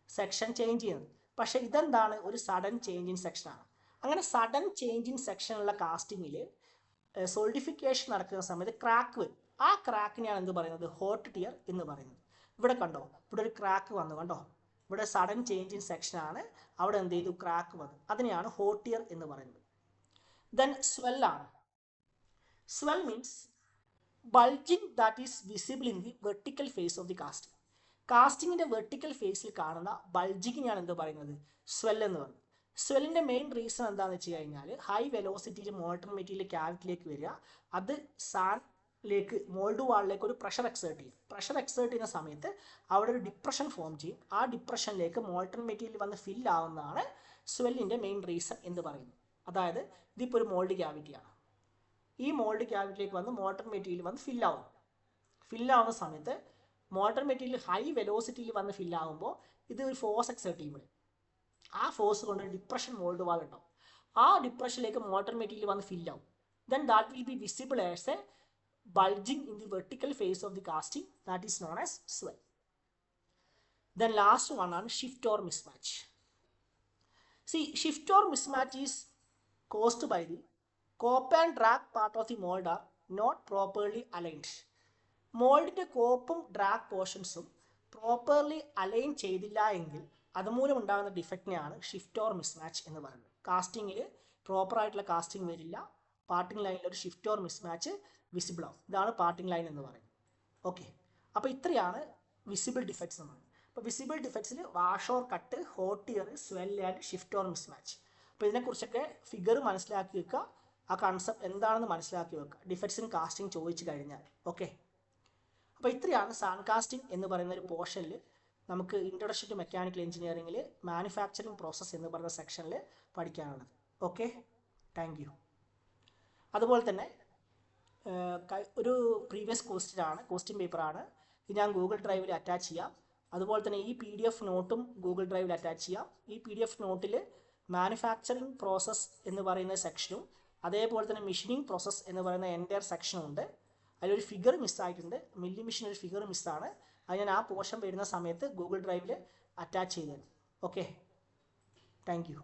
സെക്ഷൻ ചേഞ്ച് ചെയ്യുന്നത്. പക്ഷേ ഇതെന്താണ്? ഒരു സഡൻ ചേഞ്ചിങ് സെക്ഷനാണ്. അങ്ങനെ സഡൻ ചേഞ്ചിങ് സെക്ഷനുള്ള കാസ്റ്റിങ്ങിൽ സോളിഡിഫിക്കേഷൻ നടക്കുന്ന സമയത്ത് ക്രാക്ക് വരും. ആ ക്രാക്കിനെയാണ് എന്ത് പറയുന്നത്? ഹോട്ട് ടിയർ എന്ന് പറയുന്നത്. ഇവിടെ കണ്ടോ, ഇവിടെ ഒരു ക്രാക്ക് വന്നു കണ്ടോ, ഇവിടെ സഡൻ ചേഞ്ചിങ് സെക്ഷനാണ്, അവിടെ എന്ത് ചെയ്തു? ക്രാക്ക് വന്നു. അതിനെയാണ് ഹോട്ട് ടിയർ എന്ന് പറയുന്നത്. ദെൻ സ്വെല്ലാണ്. Swell means bulging that is visible in the vertical face of the casting. കാസ്റ്റിങ്ങിൻ്റെ വെർട്ടിക്കൽ ഫേസിൽ കാണുന്ന ബൾജിങ്ങിനെയാണ് എന്ത് പറയുന്നത്? സ്വെൽ എന്ന് പറയുന്നത്. സ്വെല്ലിൻ്റെ മെയിൻ റീസൺ എന്താണെന്ന് വെച്ച് കഴിഞ്ഞാൽ ഹൈ വെലോസിറ്റിയിൽ മോൾട്ടൺ മെറ്റീരിയൽ ക്യാവിറ്റിലേക്ക് വരിക, അത് സാൻഡിലേക്ക്, മോൾഡ് വാളിലേക്ക് ഒരു പ്രഷർ എക്സേർട്ട് ചെയ്യും. പ്രഷർ എക്സേർട്ട് ചെയ്യുന്ന സമയത്ത് അവിടെ ഒരു ഡിപ്രഷൻ ഫോം ചെയ്യും. ആ ഡിപ്രഷനിലേക്ക് മോൾട്ടൺ മെറ്റീരിയൽ വന്ന് ഫിൽ ആവുന്നതാണ് സ്വെല്ലിൻ്റെ മെയിൻ റീസൺ എന്ന് പറയുന്നത്. അതായത് ഇതിപ്പോൾ ഒരു മോൾഡ് ക്യാവിറ്റിയാണ്. ഈ മോൾഡ് ക്യാവിറ്റിയിലേക്ക് വന്ന് മോട്ടർ മെറ്റീരിയൽ വന്ന് ഫില്ലാവുന്ന സമയത്ത് മോട്ടർ മെറ്റീരിയൽ ഹൈ വെലോസിറ്റിയിൽ വന്ന് ഫില്ലാകുമ്പോൾ ഇത് ഒരു ഫോഴ്സ് എക്സേർട്ട് ചെയ്യുമ്പോൾ ആ ഫോഴ്സ് കൊണ്ട് ഒരു ഡിപ്രഷൻ മോൾഡ് വാൾ ഉണ്ടാവും. ആ ഡിപ്രഷനിലേക്ക് മോട്ടർ മെറ്റീരിയൽ വന്ന് ഫില്ലാവും. Then that will be visible as a bulging in the vertical face of the casting, that is known as swell. Then last one on shift or mismatch. See, shift or mismatch is caused by the cope and drag part of the mold are not properly aligned. മോൾഡിൻ്റെ കോപ്പും ഡ്രാഗ് പോർഷൻസും പ്രോപ്പർലി അലൈൻ ചെയ്തില്ല എങ്കിൽ അതുമൂലം ഉണ്ടാകുന്ന ഡിഫക്റ്റിനെയാണ് ഷിഫ്റ്റ് ഓർ മിസ്മാച്ച് എന്ന് പറയുന്നത്. കാസ്റ്റിങ്ങിൽ പ്രോപ്പറായിട്ടുള്ള കാസ്റ്റിംഗ് വരില്ല, പാർട്ടിംഗ് ലൈനിൽ ഒരു ഷിഫ്റ്റ് ഓർ മിസ്മാച്ച് വിസിബിൾ ആവും. ഇതാണ് പാർട്ടിംഗ് ലൈൻ എന്ന് പറയുന്നത്. ഓക്കെ, അപ്പോൾ ഇത്രയാണ് വിസിബിൾ ഡിഫക്ട്സ് എന്ന് പറയുന്നത്. അപ്പോൾ വിസിബിൾ ഡിഫക്ട്സിൽ wash or cut, hot tear, swell and shift or mismatch. അപ്പോൾ ഇതിനെക്കുറിച്ചൊക്കെ ഫിഗർ മനസ്സിലാക്കി വെക്കുക, ആ കൺസെപ്റ്റ് എന്താണെന്ന് മനസ്സിലാക്കി വെക്കുക ഡിഫക്ട്സിന് കാസ്റ്റിംഗ് ചോദിച്ചു കഴിഞ്ഞാൽ. ഓക്കെ, അപ്പോൾ ഇത്രയാണ് സാൻഡ് കാസ്റ്റിംഗ് എന്ന് പറയുന്ന ഒരു പോർഷനിൽ നമുക്ക് ഇൻട്രൊഡക്ഷൻ ടു മെക്കാനിക്കൽ എഞ്ചിനീയറിംഗിൽ മാനുഫാക്ചറിങ് പ്രോസസ്സ് എന്ന് പറയുന്ന സെക്ഷനിൽ പഠിക്കാനുള്ളത്. Okay, thank you. അതുപോലെ തന്നെ ഒരു പ്രീവിയസ് ക്വസ്റ്റ്യൻ പേപ്പറാണ് ഇത്, ഞാൻ ഗൂഗിൾ ഡ്രൈവിൽ അറ്റാച്ച് ചെയ്യാം. അതുപോലെ തന്നെ ഈ PDF നോട്ടും ഗൂഗിൾ ഡ്രൈവിൽ അറ്റാച്ച് ചെയ്യാം. ഈ PDF നോട്ടിൽ മാനുഫാക്ചറിങ് പ്രോസസ്സ് എന്ന് പറയുന്ന സെക്ഷനും അതേപോലെ തന്നെ മെഷീനിങ് പ്രോസസ്സ് എന്ന് പറയുന്ന എൻ്റയർ സെക്ഷനും ഉണ്ട്. അതിലൊരു ഫിഗർ മിസ്സായിട്ടുണ്ട്, മില്ലി മെഷീൻ ഒരു ഫിഗർ മിസ്സാണ്. അത് ഞാൻ ആ പോർഷൻ വരുന്ന സമയത്ത് ഗൂഗിൾ ഡ്രൈവിൽ അറ്റാച്ച് ചെയ്തത്. Okay, thank you.